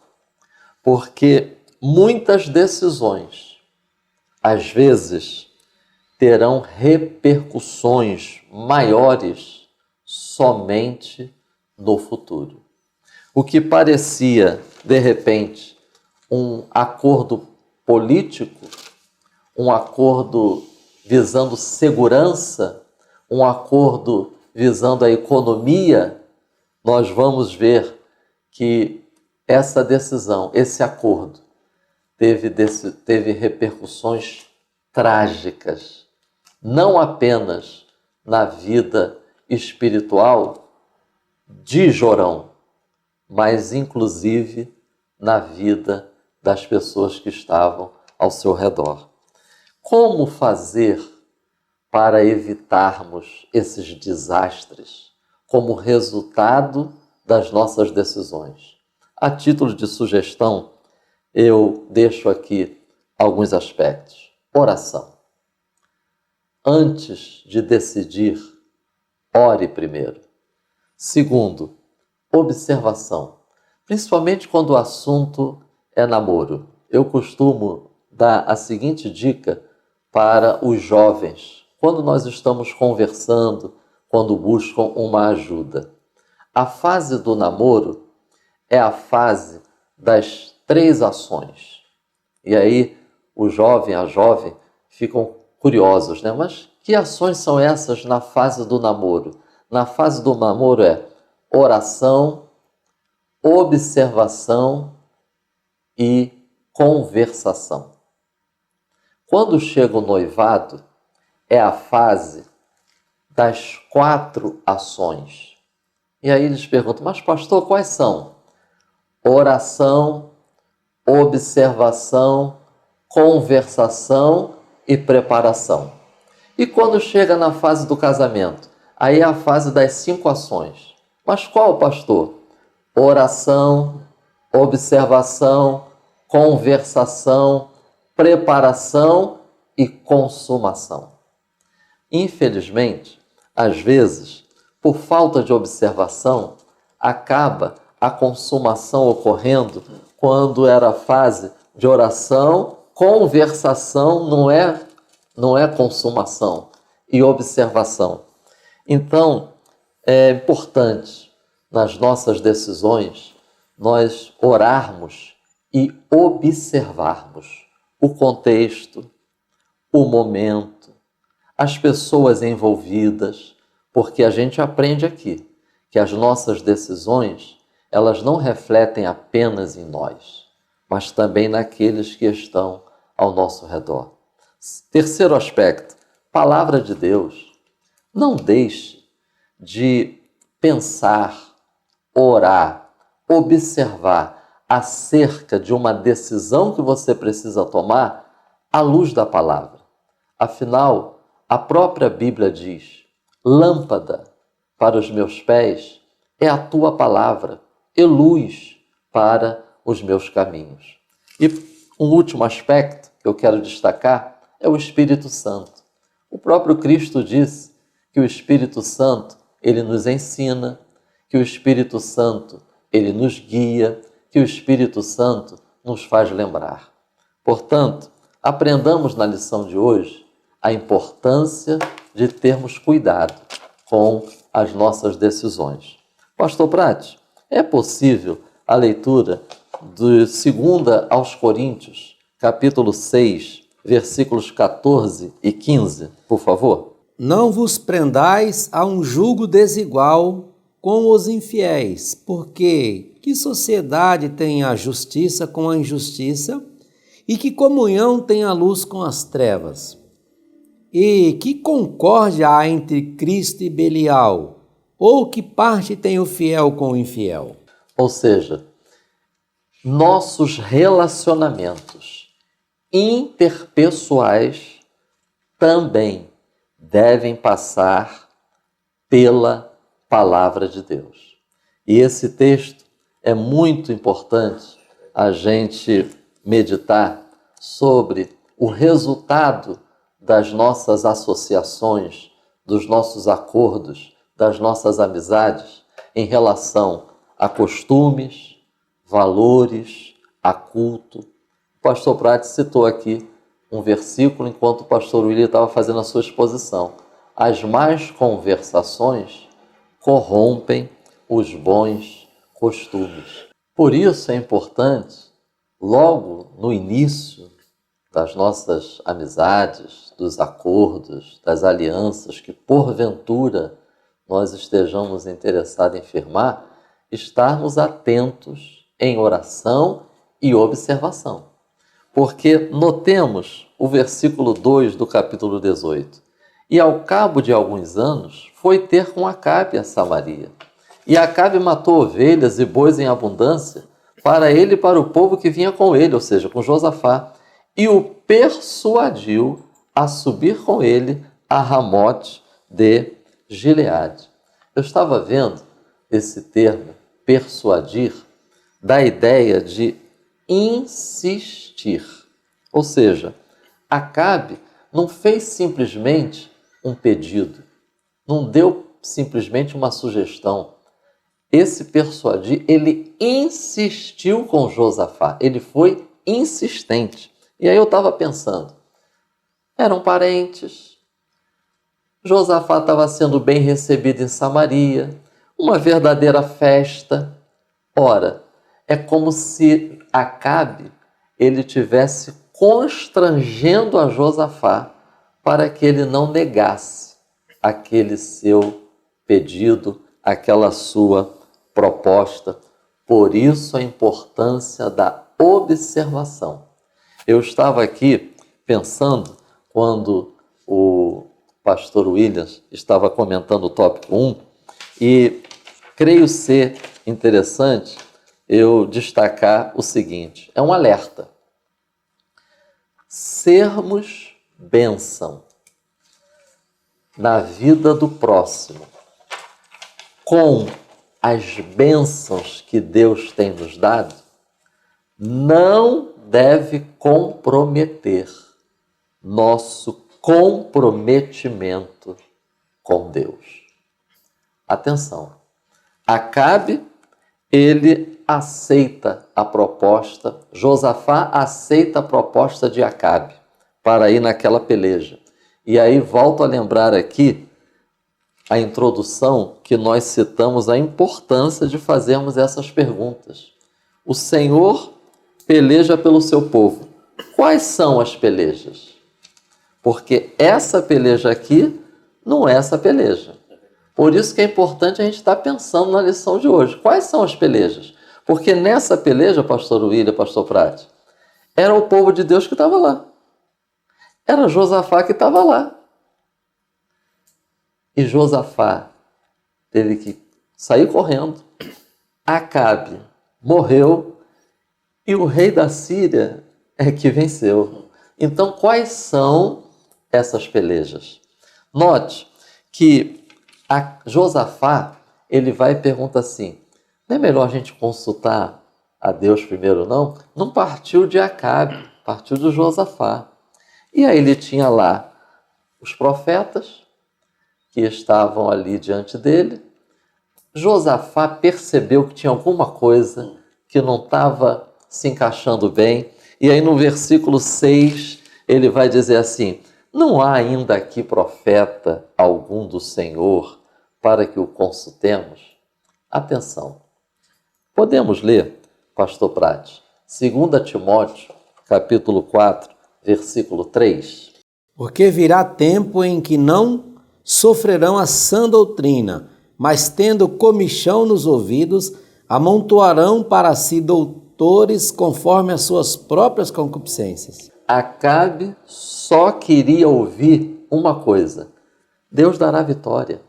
porque muitas decisões, às vezes, terão repercussões maiores somente no futuro. O que parecia, de repente, um acordo político, um acordo visando segurança, um acordo visando a economia, nós vamos ver que essa decisão, esse acordo, teve repercussões trágicas, não apenas na vida espiritual de Jorão, mas inclusive na vida das pessoas que estavam ao seu redor. Como fazer para evitarmos esses desastres como resultado das nossas decisões? A título de sugestão, eu deixo aqui alguns aspectos. Oração. Antes de decidir, ore primeiro. Segundo, observação. Principalmente quando o assunto é namoro. Eu costumo dar a seguinte dica para os jovens, quando nós estamos conversando, quando buscam uma ajuda. A fase do namoro é a fase das 3 ações. E aí o jovem, a jovem, ficam curiosos, né? Mas que ações são essas na fase do namoro? Na fase do namoro é oração, observação e conversação. Quando chega o noivado, é a fase das 4 ações. E aí eles perguntam, mas pastor, quais são? Oração, observação, conversação e preparação. E quando chega na fase do casamento? Aí é a fase das 5 ações. Mas qual, pastor? Oração, observação, conversação, preparação e consumação. Infelizmente, às vezes, por falta de observação, acaba a consumação ocorrendo quando era a fase de oração, conversação, não é consumação, e observação. Então, é importante, nas nossas decisões, nós orarmos e observarmos o contexto, o momento, as pessoas envolvidas, porque a gente aprende aqui que as nossas decisões, elas não refletem apenas em nós, mas também naqueles que estão ao nosso redor. Terceiro aspecto, palavra de Deus. Não deixe de pensar, orar, observar acerca de uma decisão que você precisa tomar à luz da palavra. Afinal, a própria Bíblia diz, lâmpada para os meus pés é a tua palavra e luz para os meus caminhos. E um último aspecto que eu quero destacar é o Espírito Santo. O próprio Cristo disse que o Espírito Santo, ele nos ensina, que o Espírito Santo, ele nos guia, que o Espírito Santo nos faz lembrar. Portanto, aprendamos na lição de hoje a importância de termos cuidado com as nossas decisões. Pastor Prates, é possível a leitura de 2 aos Coríntios, capítulo 6, versículos 14 e 15, por favor? Não vos prendais a um jugo desigual com os infiéis, porque que sociedade tem a justiça com a injustiça? E que comunhão tem a luz com as trevas? E que concórdia há entre Cristo e Belial? Ou que parte tem o fiel com o infiel? Ou seja, nossos relacionamentos interpessoais também devem passar pela palavra de Deus. E esse texto é muito importante a gente meditar sobre o resultado das nossas associações, dos nossos acordos, das nossas amizades em relação a costumes, valores, a culto. O pastor Prates citou aqui um versículo enquanto o pastor William estava fazendo a sua exposição. As más conversações corrompem os bons costumes. Por isso é importante, logo no início das nossas amizades, dos acordos, das alianças que porventura nós estejamos interessados em firmar, estarmos atentos em oração e observação. Porque notemos o versículo 2 do capítulo 18. E ao cabo de alguns anos, foi ter com Acabe a Samaria. E Acabe matou ovelhas e bois em abundância para ele e para o povo que vinha com ele, ou seja, com Josafá, e o persuadiu a subir com ele a Ramote de Gileade. Eu estava vendo esse termo, persuadir, da ideia de insistir. Ou seja, Acabe não fez simplesmente um pedido, não deu simplesmente uma sugestão. esse persuadir, ele insistiu com Josafá, ele foi insistente. E aí eu estava pensando, eram parentes, Josafá estava sendo bem recebido em Samaria, uma verdadeira festa. Ora, é como se Acabe ele tivesse constrangendo a Josafá para que ele não negasse aquele seu pedido, aquela sua proposta. Por isso a importância da observação. Eu estava aqui pensando, quando o pastor Williams estava comentando o tópico 1, e creio ser interessante eu destacar o seguinte, é um alerta. Sermos bênção na vida do próximo, com as bênçãos que Deus tem nos dado, não deve comprometer nosso comprometimento com Deus. Atenção, Acabe, ele aceita a proposta, Josafá aceita a proposta de Acabe para ir naquela peleja. E aí volto a lembrar aqui a introdução que nós citamos, a importância de fazermos essas perguntas. O Senhor peleja pelo seu povo. Quais são as pelejas? Porque essa peleja aqui não é essa peleja. Por isso que é importante a gente estar pensando na lição de hoje. Quais são as pelejas? Porque nessa peleja, pastor William, pastor Prati, era o povo de Deus que estava lá. Era Josafá que estava lá. E Josafá teve que sair correndo. Acabe morreu e o rei da Síria é que venceu. Então, quais são essas pelejas? Note que Josafá, ele vai e pergunta assim, não é melhor a gente consultar a Deus primeiro, não? Não partiu de Acabe, partiu de Josafá. E aí ele tinha lá os profetas que estavam ali diante dele. Josafá percebeu que tinha alguma coisa que não estava se encaixando bem. E aí no versículo 6 ele vai dizer assim, não há ainda aqui profeta algum do Senhor para que o consultemos? Atenção, podemos ler, pastor Prati, 2 Timóteo, capítulo 4, versículo 3. Porque virá tempo em que não sofrerão a sã doutrina, mas tendo comichão nos ouvidos, amontoarão para si doutores conforme as suas próprias concupiscências. Acabe só queria ouvir uma coisa, Deus dará vitória.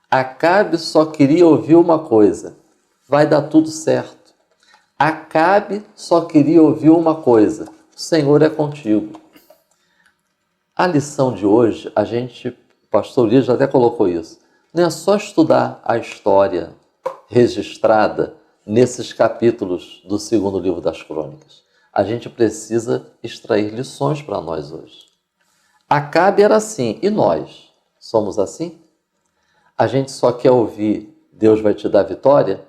Acabe só queria ouvir uma coisa, vai dar tudo certo. Acabe só queria ouvir uma coisa, o Senhor é contigo. A lição de hoje, o pastor Lídio já até colocou isso, não é só estudar a história registrada nesses capítulos do 2º livro das Crônicas. A gente precisa extrair lições para nós hoje. Acabe era assim, e nós somos assim? A gente só quer ouvir Deus vai te dar vitória?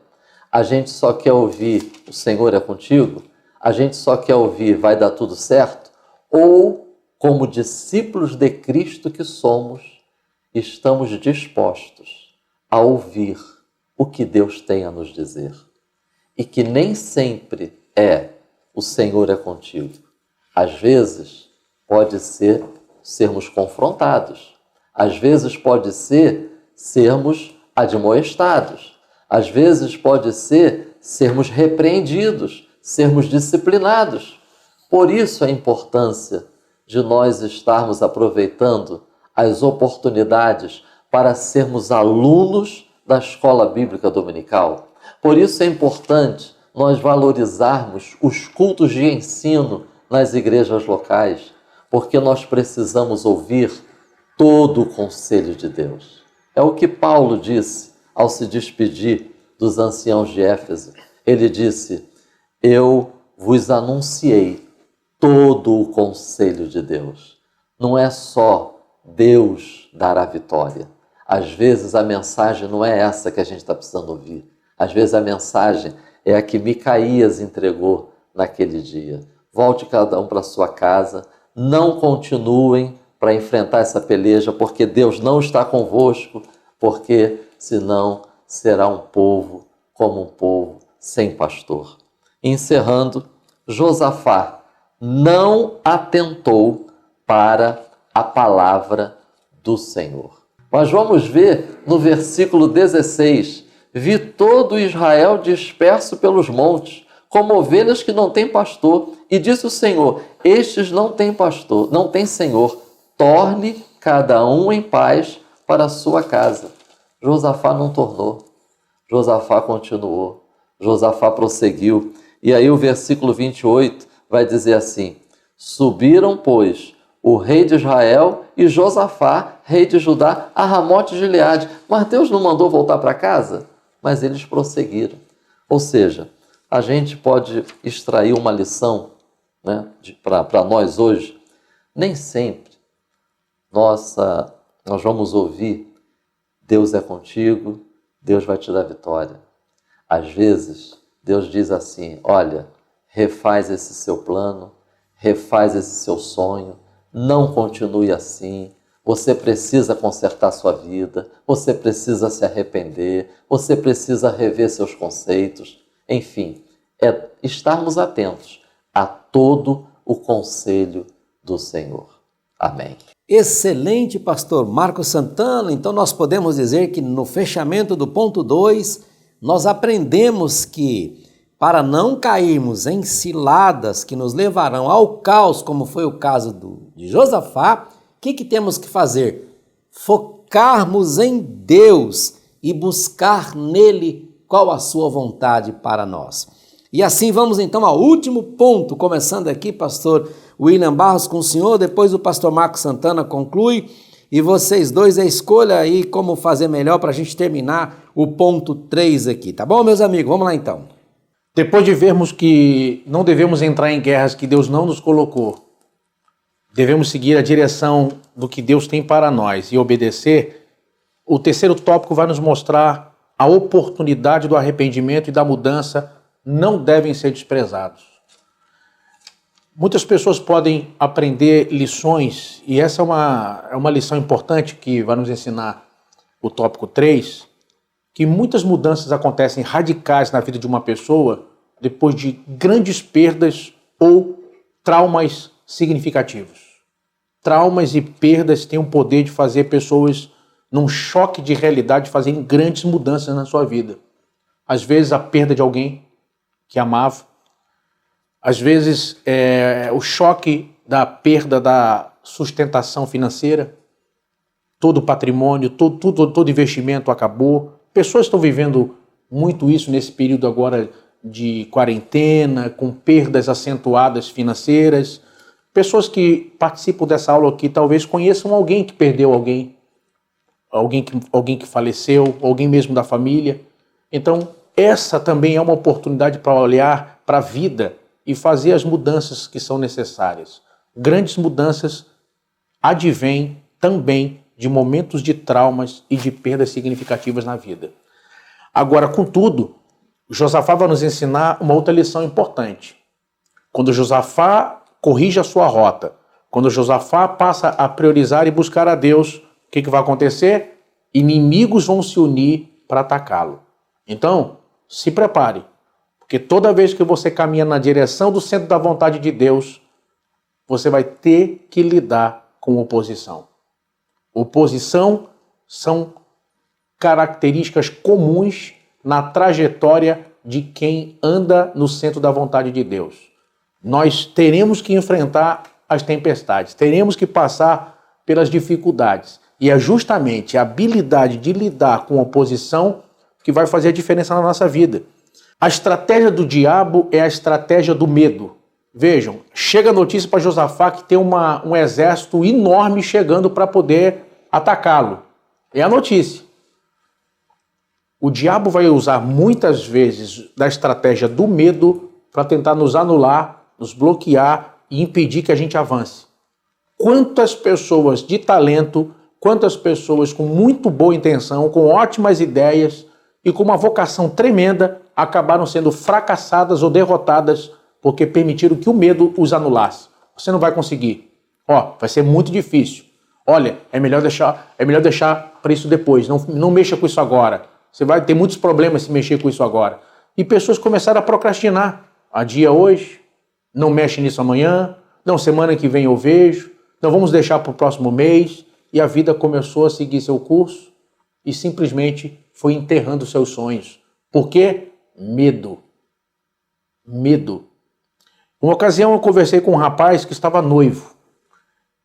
A gente só quer ouvir o Senhor é contigo? A gente só quer ouvir vai dar tudo certo? Ou, como discípulos de Cristo que somos, estamos dispostos a ouvir o que Deus tem a nos dizer? E que nem sempre é o Senhor é contigo. Às vezes pode ser sermos confrontados. Às vezes pode ser sermos admoestados. Às vezes pode ser sermos repreendidos, sermos disciplinados. Por isso a importância de nós estarmos aproveitando as oportunidades para sermos alunos da escola bíblica dominical. Por isso é importante nós valorizarmos os cultos de ensino nas igrejas locais, porque nós precisamos ouvir todo o conselho de Deus. É o que Paulo disse ao se despedir dos anciãos de Éfeso. Ele disse, eu vos anunciei todo o conselho de Deus. Não é só Deus dar a vitória. Às vezes a mensagem não é essa que a gente está precisando ouvir. Às vezes a mensagem é a que Micaías entregou naquele dia. Volte cada um para sua casa, não continuem para enfrentar essa peleja, porque Deus não está convosco, porque senão será um povo como um povo sem pastor. Encerrando, Josafá não atentou para a palavra do Senhor. Mas vamos ver no versículo 16, vi todo Israel disperso pelos montes, como ovelhas que não têm pastor. E disse o Senhor, estes não têm pastor, não têm senhor, torne cada um em paz para a sua casa. Josafá não tornou, Josafá continuou, Josafá prosseguiu. E aí o versículo 28 vai dizer assim, subiram, pois, o rei de Israel e Josafá, rei de Judá, a Ramote de Gileade. Mas Deus não mandou voltar para casa? Mas eles prosseguiram. Ou seja, a gente pode extrair uma lição, né, para nós hoje. Nem sempre nós vamos ouvir Deus é contigo, Deus vai te dar vitória. Às vezes, Deus diz assim, olha, refaz esse seu plano, refaz esse seu sonho, não continue assim, você precisa consertar sua vida, você precisa se arrepender, você precisa rever seus conceitos, enfim, é estarmos atentos a todo o conselho do Senhor. Amém. Excelente, pastor Marcos Santana. Então nós podemos dizer que no fechamento do ponto 2, nós aprendemos que para não cairmos em ciladas que nos levarão ao caos, como foi o caso de Josafá, o que temos que fazer? Focarmos em Deus e buscar nele qual a sua vontade para nós. E assim vamos então ao último ponto, começando aqui, pastor William Barros, com o senhor, depois o pastor Marcos Santana conclui, e vocês dois a escolha aí como fazer melhor para a gente terminar o ponto 3 aqui, tá bom, meus amigos? Vamos lá então. Depois de vermos que não devemos entrar em guerras que Deus não nos colocou, devemos seguir a direção do que Deus tem para nós e obedecer, o terceiro tópico vai nos mostrar a oportunidade do arrependimento e da mudança não devem ser desprezados. Muitas pessoas podem aprender lições, e essa é uma lição importante que vai nos ensinar o tópico 3, que muitas mudanças acontecem radicais na vida de uma pessoa depois de grandes perdas ou traumas significativos. Traumas e perdas têm o poder de fazer pessoas, num choque de realidade, fazerem grandes mudanças na sua vida. Às vezes a perda de alguém que amava, às vezes o choque da perda da sustentação financeira, todo o patrimônio, todo investimento acabou. Pessoas estão vivendo muito isso nesse período agora de quarentena, com perdas acentuadas financeiras. Pessoas que participam dessa aula aqui talvez conheçam alguém que perdeu alguém que faleceu, alguém mesmo da família. Então, essa também é uma oportunidade para olhar para a vida e fazer as mudanças que são necessárias. Grandes mudanças advêm também de momentos de traumas e de perdas significativas na vida. Agora, contudo, Josafá vai nos ensinar uma outra lição importante. Quando Josafá corrige a sua rota, quando Josafá passa a priorizar e buscar a Deus, o que vai acontecer? Inimigos vão se unir para atacá-lo. Então, se prepare, porque toda vez que você caminha na direção do centro da vontade de Deus, você vai ter que lidar com oposição. Oposição são características comuns na trajetória de quem anda no centro da vontade de Deus. Nós teremos que enfrentar as tempestades, teremos que passar pelas dificuldades. E é justamente a habilidade de lidar com oposição que vai fazer a diferença na nossa vida. A estratégia do diabo é a estratégia do medo. Vejam, chega a notícia para Josafá que tem um exército enorme chegando para poder atacá-lo. É a notícia. O diabo vai usar muitas vezes da estratégia do medo para tentar nos anular, nos bloquear e impedir que a gente avance. Quantas pessoas de talento quantas pessoas com muito boa intenção, com ótimas ideias e com uma vocação tremenda acabaram sendo fracassadas ou derrotadas porque permitiram que o medo os anulasse. Você não vai conseguir. Vai ser muito difícil. Olha, é melhor deixar para isso depois. Não mexa com isso agora. Você vai ter muitos problemas se mexer com isso agora. E pessoas começaram a procrastinar. Adia hoje, não mexe nisso amanhã, não, semana que vem eu vejo, não, vamos deixar para o próximo mês. E a vida começou a seguir seu curso e simplesmente foi enterrando seus sonhos. Por quê? Medo. Medo. Uma ocasião eu conversei com um rapaz que estava noivo.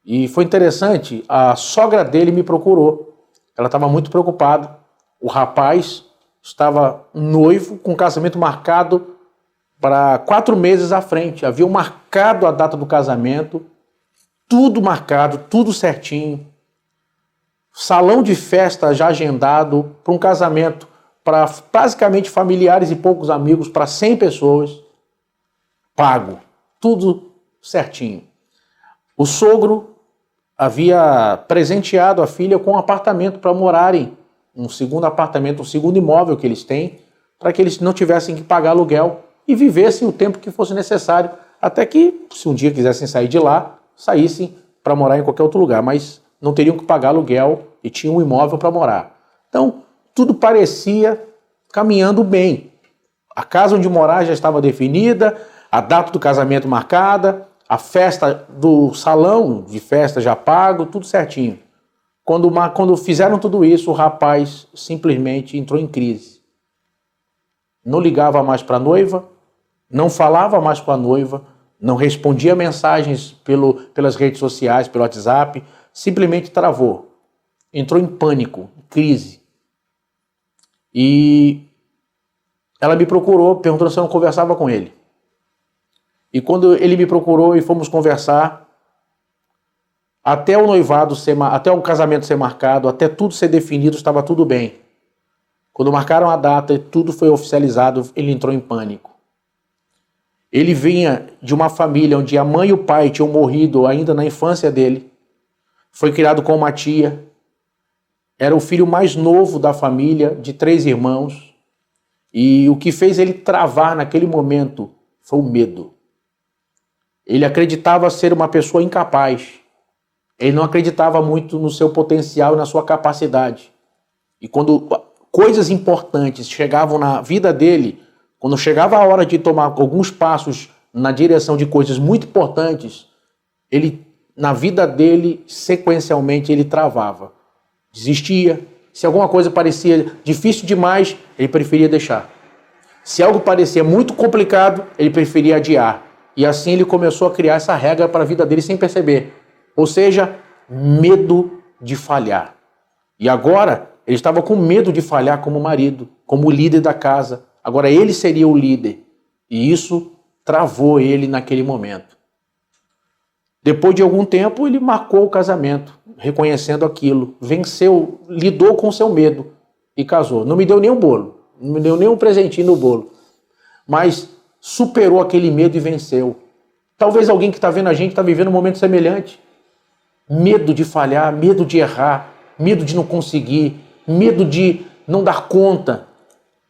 E foi interessante, a sogra dele me procurou. Ela estava muito preocupada. O rapaz estava noivo, com o casamento marcado para 4 meses à frente. Haviam marcado a data do casamento, tudo marcado, tudo certinho. Salão de festa já agendado para um casamento para basicamente familiares e poucos amigos, para 100 pessoas. Pago, tudo certinho. O sogro havia presenteado a filha com um apartamento para morarem, um segundo apartamento, um segundo imóvel que eles têm, para que eles não tivessem que pagar aluguel e vivessem o tempo que fosse necessário, até que, se um dia quisessem sair de lá, saíssem para morar em qualquer outro lugar, mas não teriam que pagar aluguel e tinham um imóvel para morar. Então, tudo parecia caminhando bem. A casa onde morar já estava definida, a data do casamento marcada, a festa do salão de festa já pago, tudo certinho. Quando fizeram tudo isso, o rapaz simplesmente entrou em crise. Não ligava mais para a noiva, não falava mais com a noiva, não respondia mensagens pelas redes sociais, pelo WhatsApp, simplesmente travou. Entrou em pânico, em crise. E ela me procurou, perguntando se eu não conversava com ele. E quando ele me procurou e fomos conversar, até o noivado até o casamento ser marcado, até tudo ser definido, estava tudo bem. Quando marcaram a data e tudo foi oficializado, ele entrou em pânico. Ele vinha de uma família onde a mãe e o pai tinham morrido ainda na infância dele. Foi criado com uma tia. Era o filho mais novo da família, de 3 irmãos. E o que fez ele travar naquele momento foi o medo. Ele acreditava ser uma pessoa incapaz. Ele não acreditava muito no seu potencial e na sua capacidade. E quando coisas importantes chegavam na vida dele, quando chegava a hora de tomar alguns passos na direção de coisas muito importantes, na vida dele, sequencialmente, ele travava. Desistia. Se alguma coisa parecia difícil demais, ele preferia deixar. Se algo parecia muito complicado, ele preferia adiar. E assim ele começou a criar essa regra para a vida dele sem perceber. Ou seja, medo de falhar. E agora, ele estava com medo de falhar como marido, como líder da casa. Agora ele seria o líder. E isso travou ele naquele momento. Depois de algum tempo, ele marcou o casamento, reconhecendo aquilo. Venceu, lidou com o seu medo e casou. Não me deu nem um bolo, não me deu nem um presentinho no bolo. Mas superou aquele medo e venceu. Talvez alguém que está vendo a gente está vivendo um momento semelhante. Medo de falhar, medo de errar, medo de não conseguir, medo de não dar conta.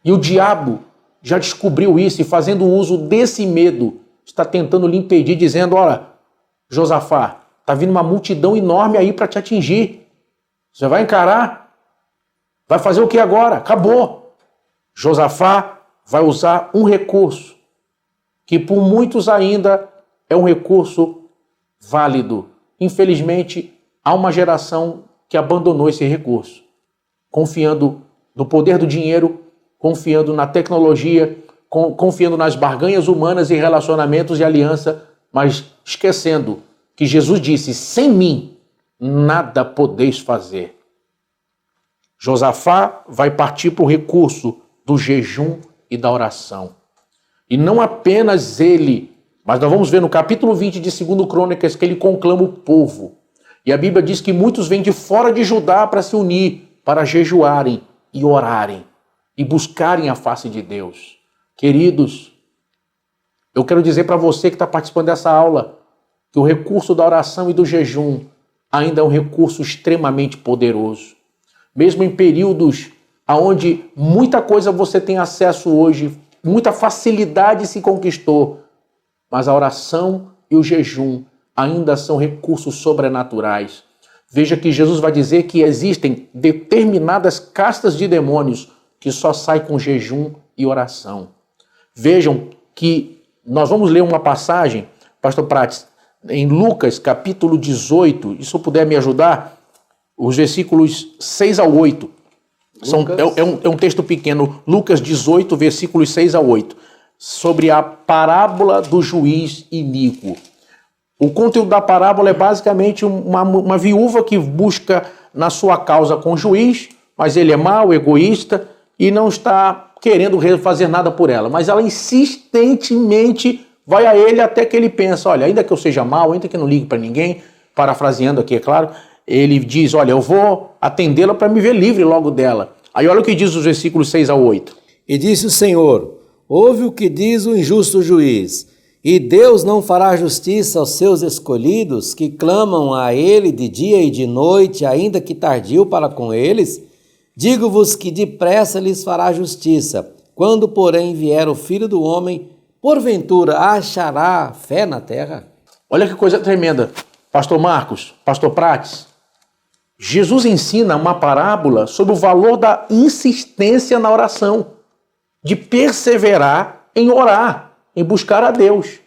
E o diabo já descobriu isso e, fazendo uso desse medo, está tentando lhe impedir, dizendo: olha, Josafá, está vindo uma multidão enorme aí para te atingir. Você vai encarar? Vai fazer o que agora? Acabou. Josafá vai usar um recurso que por muitos ainda é um recurso válido. Infelizmente, há uma geração que abandonou esse recurso, confiando no poder do dinheiro, confiando na tecnologia, confiando nas barganhas humanas e relacionamentos e aliança, mas esquecendo que Jesus disse: sem mim, nada podeis fazer. Josafá vai partir para o recurso do jejum e da oração. E não apenas ele, mas nós vamos ver no capítulo 20 de 2 Crônicas que ele conclama o povo. E a Bíblia diz que muitos vêm de fora de Judá para se unir, para jejuarem e orarem e buscarem a face de Deus. Queridos, eu quero dizer para você que está participando dessa aula que o recurso da oração e do jejum ainda é um recurso extremamente poderoso. Mesmo em períodos onde muita coisa você tem acesso hoje, muita facilidade se conquistou, mas a oração e o jejum ainda são recursos sobrenaturais. Veja que Jesus vai dizer que existem determinadas castas de demônios que só saem com jejum e oração. Vejam que nós vamos ler uma passagem, pastor Prates, em Lucas capítulo 18, e se eu puder me ajudar, os versículos 6 ao 8. É um texto pequeno, Lucas 18, versículos 6 a 8, sobre a parábola do juiz iníquo. O conteúdo da parábola é basicamente uma viúva que busca na sua causa com o juiz, mas ele é mau, egoísta e não está querendo fazer nada por ela. Mas ela insistentemente vai a ele até que ele pensa, olha, ainda que eu seja mau, ainda que eu não ligue para ninguém, parafraseando aqui, é claro, ele diz, olha, eu vou atendê-la para me ver livre logo dela. Aí olha o que diz os versículos 6 a 8. E disse o Senhor, ouve o que diz o injusto juiz, e Deus não fará justiça aos seus escolhidos, que clamam a ele de dia e de noite, ainda que tardio para com eles? Digo-vos que depressa lhes fará justiça. Quando, porém, vier o Filho do Homem, porventura achará fé na terra? Olha que coisa tremenda. Pastor Marcos, pastor Prates, Jesus ensina uma parábola sobre o valor da insistência na oração, de perseverar em orar, em buscar a Deus.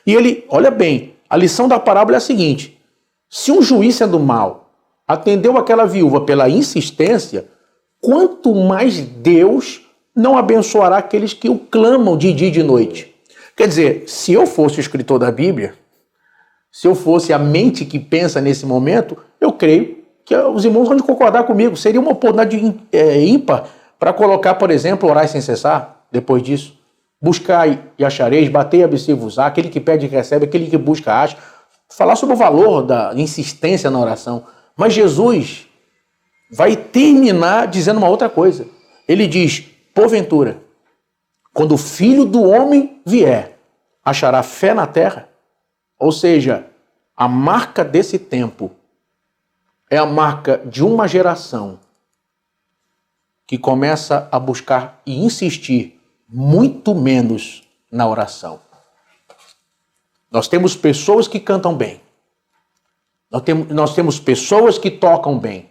E ele, olha bem, a lição da parábola é a seguinte: se um juiz sendo mau atendeu aquela viúva pela insistência, quanto mais Deus não abençoará aqueles que o clamam de dia e de noite. Quer dizer, se eu fosse o escritor da Bíblia, se eu fosse a mente que pensa nesse momento, eu creio que os irmãos vão concordar comigo. Seria uma oportunidade ímpar para colocar, por exemplo, orar sem cessar, depois disso. Buscar e achareis, bater e abrir-se-vos-á, aquele que pede recebe, aquele que busca acha. Falar sobre o valor da insistência na oração. Mas Jesus vai terminar dizendo uma outra coisa. Ele diz, porventura, quando o Filho do Homem vier, achará fé na terra? Ou seja, a marca desse tempo é a marca de uma geração que começa a buscar e insistir muito menos na oração. Nós temos pessoas que cantam bem. Nós temos pessoas que tocam bem.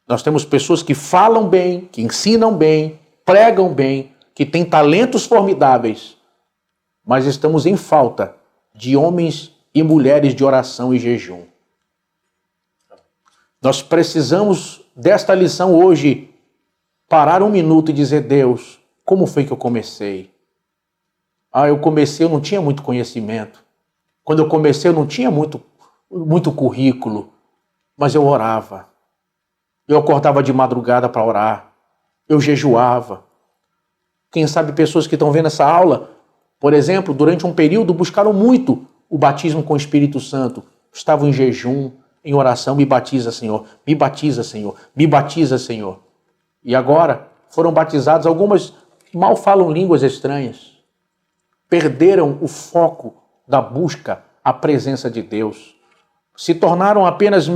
Nós temos pessoas que falam bem, que ensinam bem, pregam bem, que têm talentos formidáveis. Mas estamos em falta de homens e mulheres de oração e jejum. Nós precisamos desta lição hoje, parar um minuto e dizer, Deus, como foi que eu comecei? Eu não tinha muito conhecimento. Quando eu comecei, eu não tinha muito currículo, mas eu orava. Eu acordava de madrugada para orar. Eu jejuava. Quem sabe pessoas que estão vendo essa aula, por exemplo, durante um período buscaram muito o batismo com o Espírito Santo. Estavam em jejum, em oração, me batiza, Senhor, me batiza, Senhor, me batiza, Senhor. E agora foram batizados, algumas mal falam línguas estranhas. Perderam o foco da busca à presença de Deus. Se tornaram apenas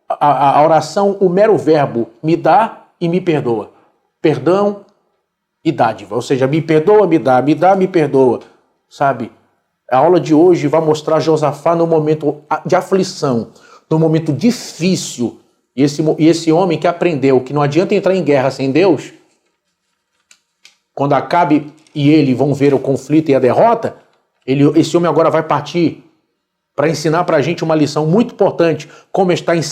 a oração, o mero verbo, me dá e me perdoa. Perdão e dádiva, ou seja, me perdoa, me dá, me perdoa. Sabe, a aula de hoje vai mostrar Josafá no momento de aflição, no momento difícil, e esse homem que aprendeu que não adianta entrar em guerra sem Deus, quando Acabe e ele vão ver o conflito e a derrota, esse homem agora vai partir para ensinar para a gente uma lição muito importante, como está em 2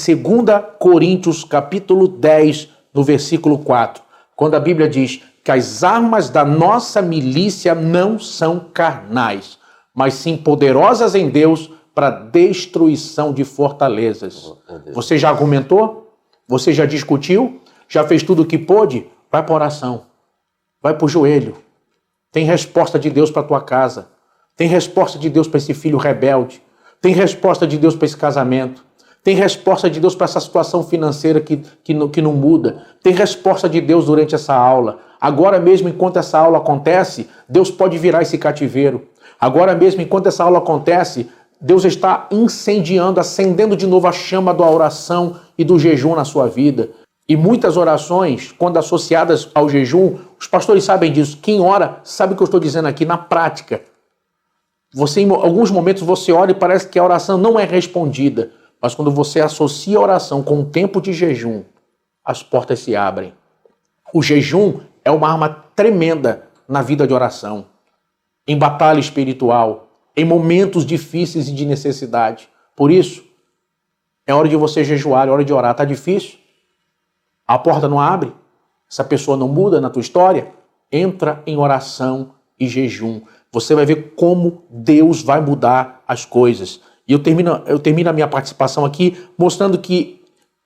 Coríntios capítulo 10, no versículo 4, quando a Bíblia diz que as armas da nossa milícia não são carnais, mas sim poderosas em Deus para destruição de fortalezas. Você já argumentou? Você já discutiu? Já fez tudo o que pôde? Vai para a oração. Vai para o joelho. Tem resposta de Deus para a tua casa. Tem resposta de Deus para esse filho rebelde. Tem resposta de Deus para esse casamento. Tem resposta de Deus para essa situação financeira que não muda. Tem resposta de Deus durante essa aula. Agora mesmo, enquanto essa aula acontece, Deus pode virar esse cativeiro. Agora mesmo, enquanto essa aula acontece, Deus está incendiando, acendendo de novo a chama da oração e do jejum na sua vida. E muitas orações, quando associadas ao jejum, os pastores sabem disso. Quem ora sabe o que eu estou dizendo aqui na prática. Você, em alguns momentos você ora e parece que a oração não é respondida. Mas quando você associa a oração com um tempo de jejum, as portas se abrem. O jejum é uma arma tremenda na vida de oração, em batalha espiritual, em momentos difíceis e de necessidade. Por isso, é hora de você jejuar, é hora de orar. Está difícil? A porta não abre? Essa pessoa não muda na tua história? Entra em oração e jejum. Você vai ver como Deus vai mudar as coisas. E eu termino a minha participação aqui mostrando que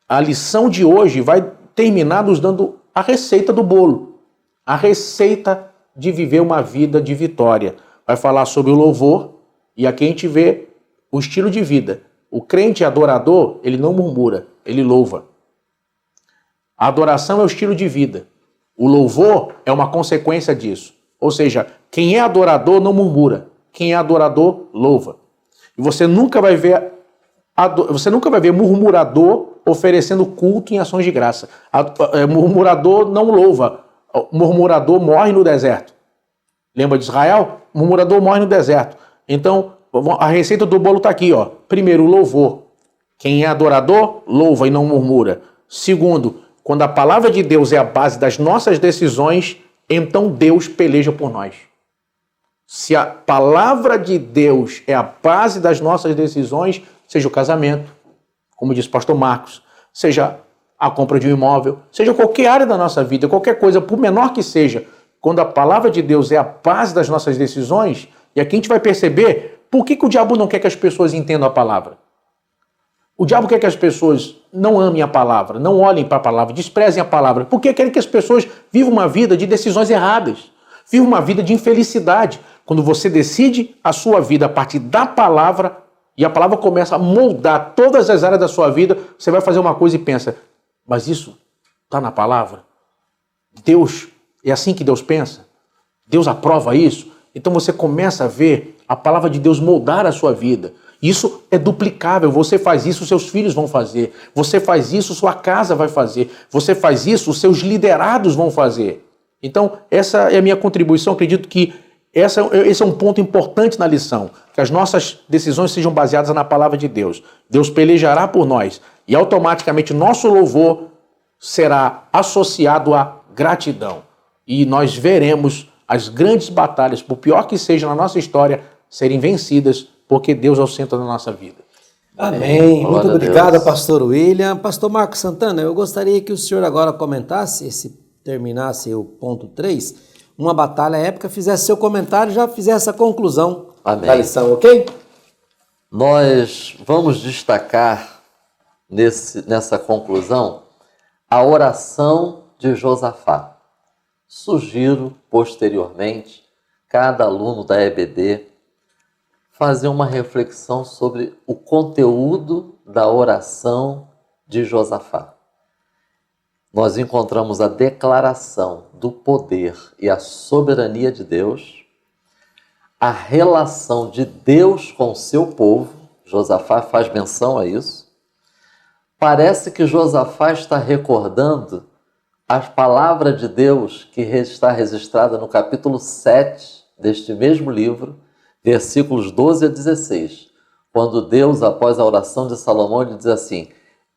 a lição de hoje vai terminar nos dando a receita do bolo. A receita de viver uma vida de vitória. Vai falar sobre o louvor e aqui a gente vê o estilo de vida. O crente adorador, ele não murmura, ele louva. A adoração é o estilo de vida. O louvor é uma consequência disso. Ou seja, quem é adorador não murmura. Quem é adorador, louva. E você nunca vai ver murmurador oferecendo culto em ações de graça. Murmurador não louva. Murmurador morre no deserto. Lembra de Israel? Murmurador morre no deserto. Então, a receita do bolo está aqui, ó. Primeiro, o louvor. Quem é adorador, louva e não murmura. Segundo, quando a palavra de Deus é a base das nossas decisões, então Deus peleja por nós. Se a palavra de Deus é a base das nossas decisões, seja o casamento, como diz o pastor Marcos, seja a compra de um imóvel, seja qualquer área da nossa vida, qualquer coisa, por menor que seja, quando a palavra de Deus é a base das nossas decisões, e aqui a gente vai perceber por que o diabo não quer que as pessoas entendam a palavra. O diabo quer que as pessoas não amem a palavra, não olhem para a palavra, desprezem a palavra, porque quer que as pessoas vivam uma vida de decisões erradas, vivam uma vida de infelicidade. Quando você decide a sua vida a partir da palavra, e a palavra começa a moldar todas as áreas da sua vida, você vai fazer uma coisa e pensa, mas isso está na palavra? Deus, é assim que Deus pensa? Deus aprova isso? Então você começa a ver a palavra de Deus moldar a sua vida. Isso é duplicável. Você faz isso, seus filhos vão fazer. Você faz isso, sua casa vai fazer. Você faz isso, os seus liderados vão fazer. Então, essa é a minha contribuição. Acredito que esse é um ponto importante na lição. Que as nossas decisões sejam baseadas na palavra de Deus. Deus pelejará por nós. E automaticamente nosso louvor será associado à gratidão. E nós veremos as grandes batalhas, por pior que seja na nossa história, serem vencidas, porque Deus é o centro da nossa vida. Amém. Muito Glória a obrigado, Deus. pastor William. Pastor Marcos Santana, eu gostaria que o senhor agora comentasse, se terminasse o ponto 3, uma batalha épica, fizesse seu comentário e já fizesse a conclusão Amém. da lição, ok? Nós vamos destacar nessa conclusão a oração de Josafá. Sugiro, posteriormente, cada aluno da EBD fazer uma reflexão sobre o conteúdo da oração de Josafá. Nós encontramos a declaração do poder e a soberania de Deus, a relação de Deus com o seu povo. Josafá faz menção a isso. Parece que Josafá está recordando as palavras de Deus que está registrada no capítulo 7 deste mesmo livro, versículos 12 a 16, quando Deus, após a oração de Salomão, ele diz assim: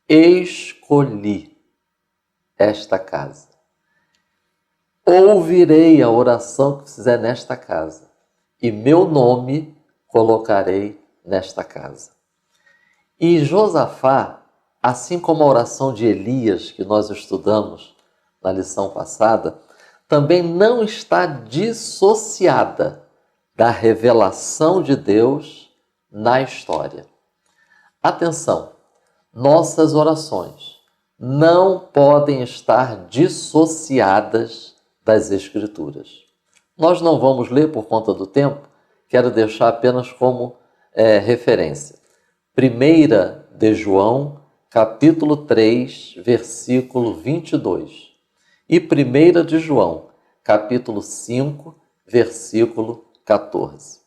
escolhi esta casa, ouvirei a oração que fizer nesta casa, e meu nome colocarei nesta casa. E Josafá, assim como a oração de Elias, que nós estudamos na lição passada, também não está dissociada da revelação de Deus na história. Atenção, nossas orações não podem estar dissociadas das Escrituras. Nós não vamos ler por conta do tempo, quero deixar apenas como referência. 1 de João, capítulo 3, versículo 22. E 1 de João, capítulo 5, versículo 14.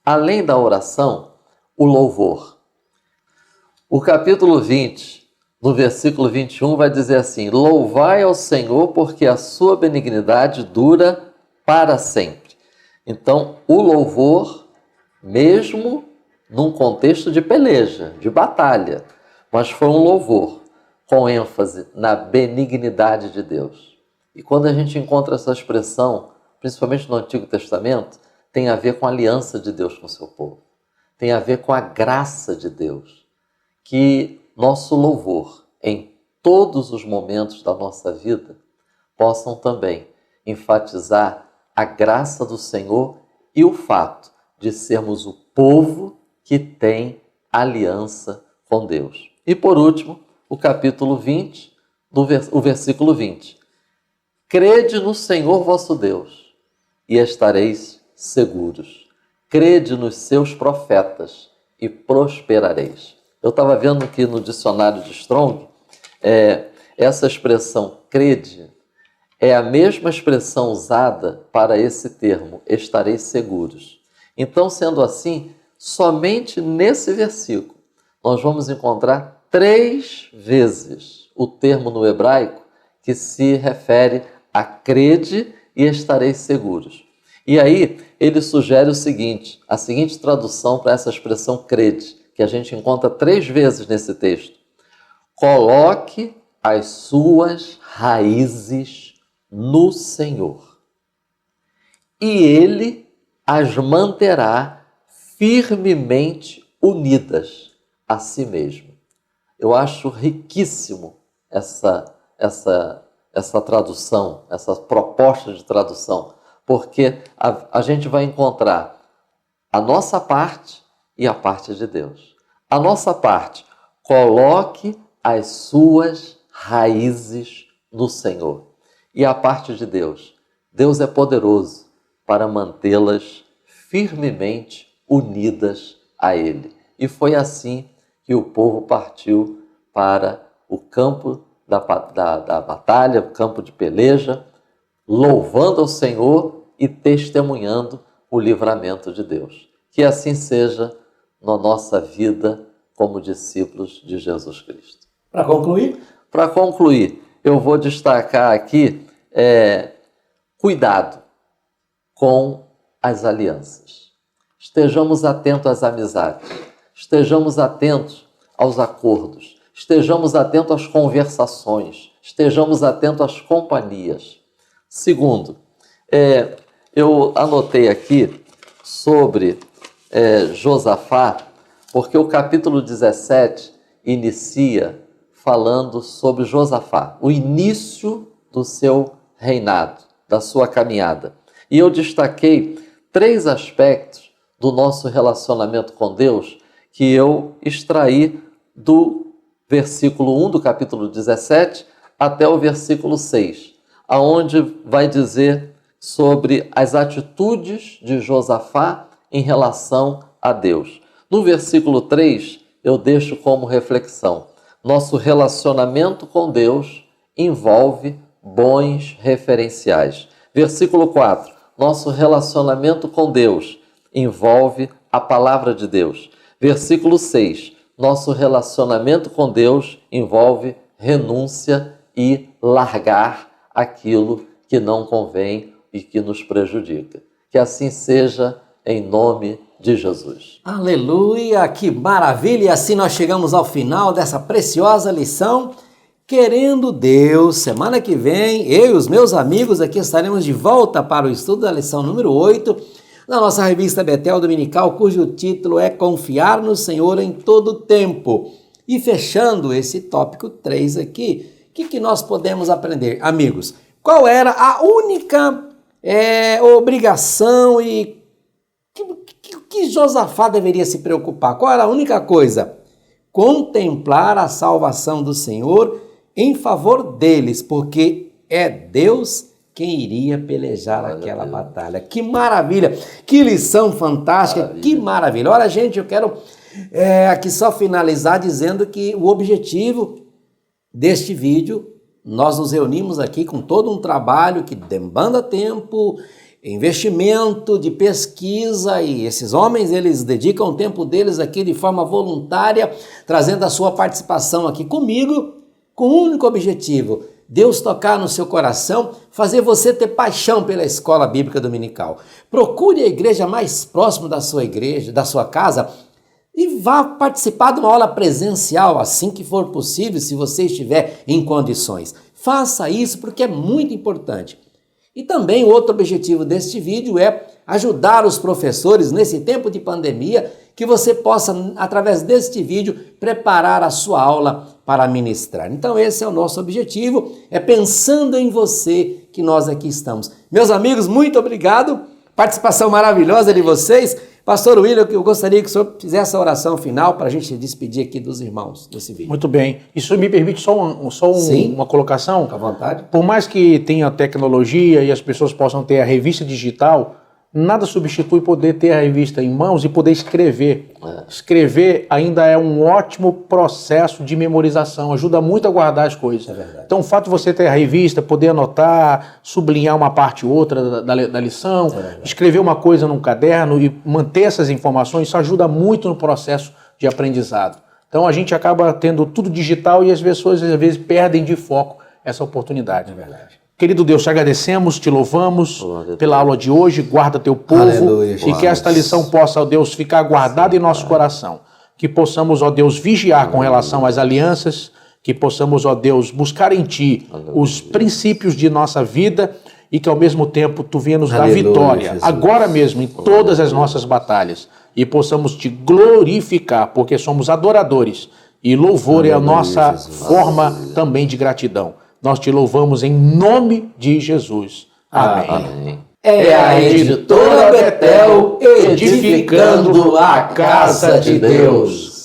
Além da oração, o louvor. O capítulo 20, no versículo 21, vai dizer assim: louvai ao Senhor, porque a sua benignidade dura para sempre. Então, o louvor, mesmo num contexto de peleja, de batalha, mas foi um louvor com ênfase na benignidade de Deus. E quando a gente encontra essa expressão, principalmente no Antigo Testamento, tem a ver com a aliança de Deus com o seu povo. Tem a ver com a graça de Deus. Que nosso louvor, em todos os momentos da nossa vida, possam também enfatizar a graça do Senhor e o fato de sermos o povo que tem aliança com Deus. E por último, o capítulo 20, o versículo 20. Crede no Senhor vosso Deus e estareis seguros. Crede nos seus profetas e prosperareis. Eu estava vendo aqui no dicionário de Strong, essa expressão crede é a mesma expressão usada para esse termo, estareis seguros. Então, sendo assim, somente nesse versículo nós vamos encontrar 3 vezes o termo no hebraico que se refere a crede e estareis seguros. E aí ele sugere o seguinte, a seguinte tradução para essa expressão crede, que a gente encontra 3 vezes nesse texto. Coloque as suas raízes no Senhor, e Ele as manterá firmemente unidas a si mesmo. Eu acho riquíssimo essa tradução, essa proposta de tradução, porque a gente vai encontrar a nossa parte e a parte de Deus. A nossa parte, coloque as suas raízes no Senhor. E a parte de Deus, Deus é poderoso para mantê-las firmemente unidas a Ele. E foi assim que o povo partiu para o campo da batalha, o campo de peleja, louvando ao Senhor e testemunhando o livramento de Deus. Que assim seja na nossa vida como discípulos de Jesus Cristo. Para concluir? Para concluir, eu vou destacar aqui cuidado com as alianças. Estejamos atentos às amizades, estejamos atentos aos acordos, estejamos atentos às conversações, estejamos atentos às companhias. Segundo, eu anotei aqui sobre Josafá, porque o capítulo 17 inicia falando sobre Josafá, o início do seu reinado, da sua caminhada. E eu destaquei 3 aspectos do nosso relacionamento com Deus que eu extraí do versículo 1 do capítulo 17 até o versículo 6, aonde vai dizer sobre as atitudes de Josafá em relação a Deus. No versículo 3, eu deixo como reflexão: nosso relacionamento com Deus envolve bons referenciais. Versículo 4, nosso relacionamento com Deus envolve a palavra de Deus. Versículo 6, nosso relacionamento com Deus envolve renúncia e largar aquilo que não convém e que nos prejudica. Que assim seja, em nome de Jesus. Aleluia, que maravilha! E assim nós chegamos ao final dessa preciosa lição. Querendo Deus, semana que vem, eu e os meus amigos aqui estaremos de volta para o estudo da lição número 8, na nossa revista Betel Dominical, cujo título é Confiar no Senhor em todo tempo. E fechando esse tópico 3 aqui, o que nós podemos aprender? Amigos, qual era a única obrigação e que Josafá deveria se preocupar? Qual era a única coisa? Contemplar a salvação do Senhor em favor deles, porque é Deus quem iria pelejar aquela batalha. Que maravilha! Que lição fantástica! Maravilha. Que maravilha! Olha, gente, eu quero aqui só finalizar dizendo que o objetivo deste vídeo, nós nos reunimos aqui com todo um trabalho que demanda tempo, investimento de pesquisa, e esses homens, eles dedicam o tempo deles aqui de forma voluntária, trazendo a sua participação aqui comigo, com um único objetivo: Deus tocar no seu coração, fazer você ter paixão pela escola bíblica dominical. Procure a igreja mais próxima da sua igreja, da sua casa, e vá participar de uma aula presencial, assim que for possível, se você estiver em condições. Faça isso porque é muito importante. E também o outro objetivo deste vídeo é ajudar os professores nesse tempo de pandemia, que você possa, através deste vídeo, preparar a sua aula para ministrar. Então esse é o nosso objetivo, é pensando em você que nós aqui estamos. Meus amigos, muito obrigado, participação maravilhosa de vocês. Pastor William, eu gostaria que o senhor fizesse a oração final para a gente despedir aqui dos irmãos desse vídeo. Muito bem. Isso me permite só uma colocação? Fica à vontade. Por mais que tenha tecnologia e as pessoas possam ter a revista digital, nada substitui poder ter a revista em mãos e poder escrever. Escrever ainda é um ótimo processo de memorização, ajuda muito a guardar as coisas. É verdade. Então o fato de você ter a revista, poder anotar, sublinhar uma parte ou outra da lição, escrever uma coisa num caderno e manter essas informações, isso ajuda muito no processo de aprendizado. Então a gente acaba tendo tudo digital e as pessoas às vezes perdem de foco essa oportunidade. É verdade. Querido Deus, te agradecemos, te louvamos pela aula de hoje, guarda teu povo. Aleluia, E que esta lição possa, ó Deus, ficar guardada em nosso coração. Que possamos, ó Deus, vigiar com relação às alianças, que possamos, ó Deus, buscar em Ti os princípios de nossa vida e que ao mesmo tempo Tu venha nos dar vitória, Jesus. Agora mesmo, em todas as nossas batalhas, e possamos Te glorificar, porque somos adoradores e louvor é a nossa forma também de gratidão. Nós te louvamos em nome de Jesus. Amém. Amém. É a editora Betel edificando a casa de Deus.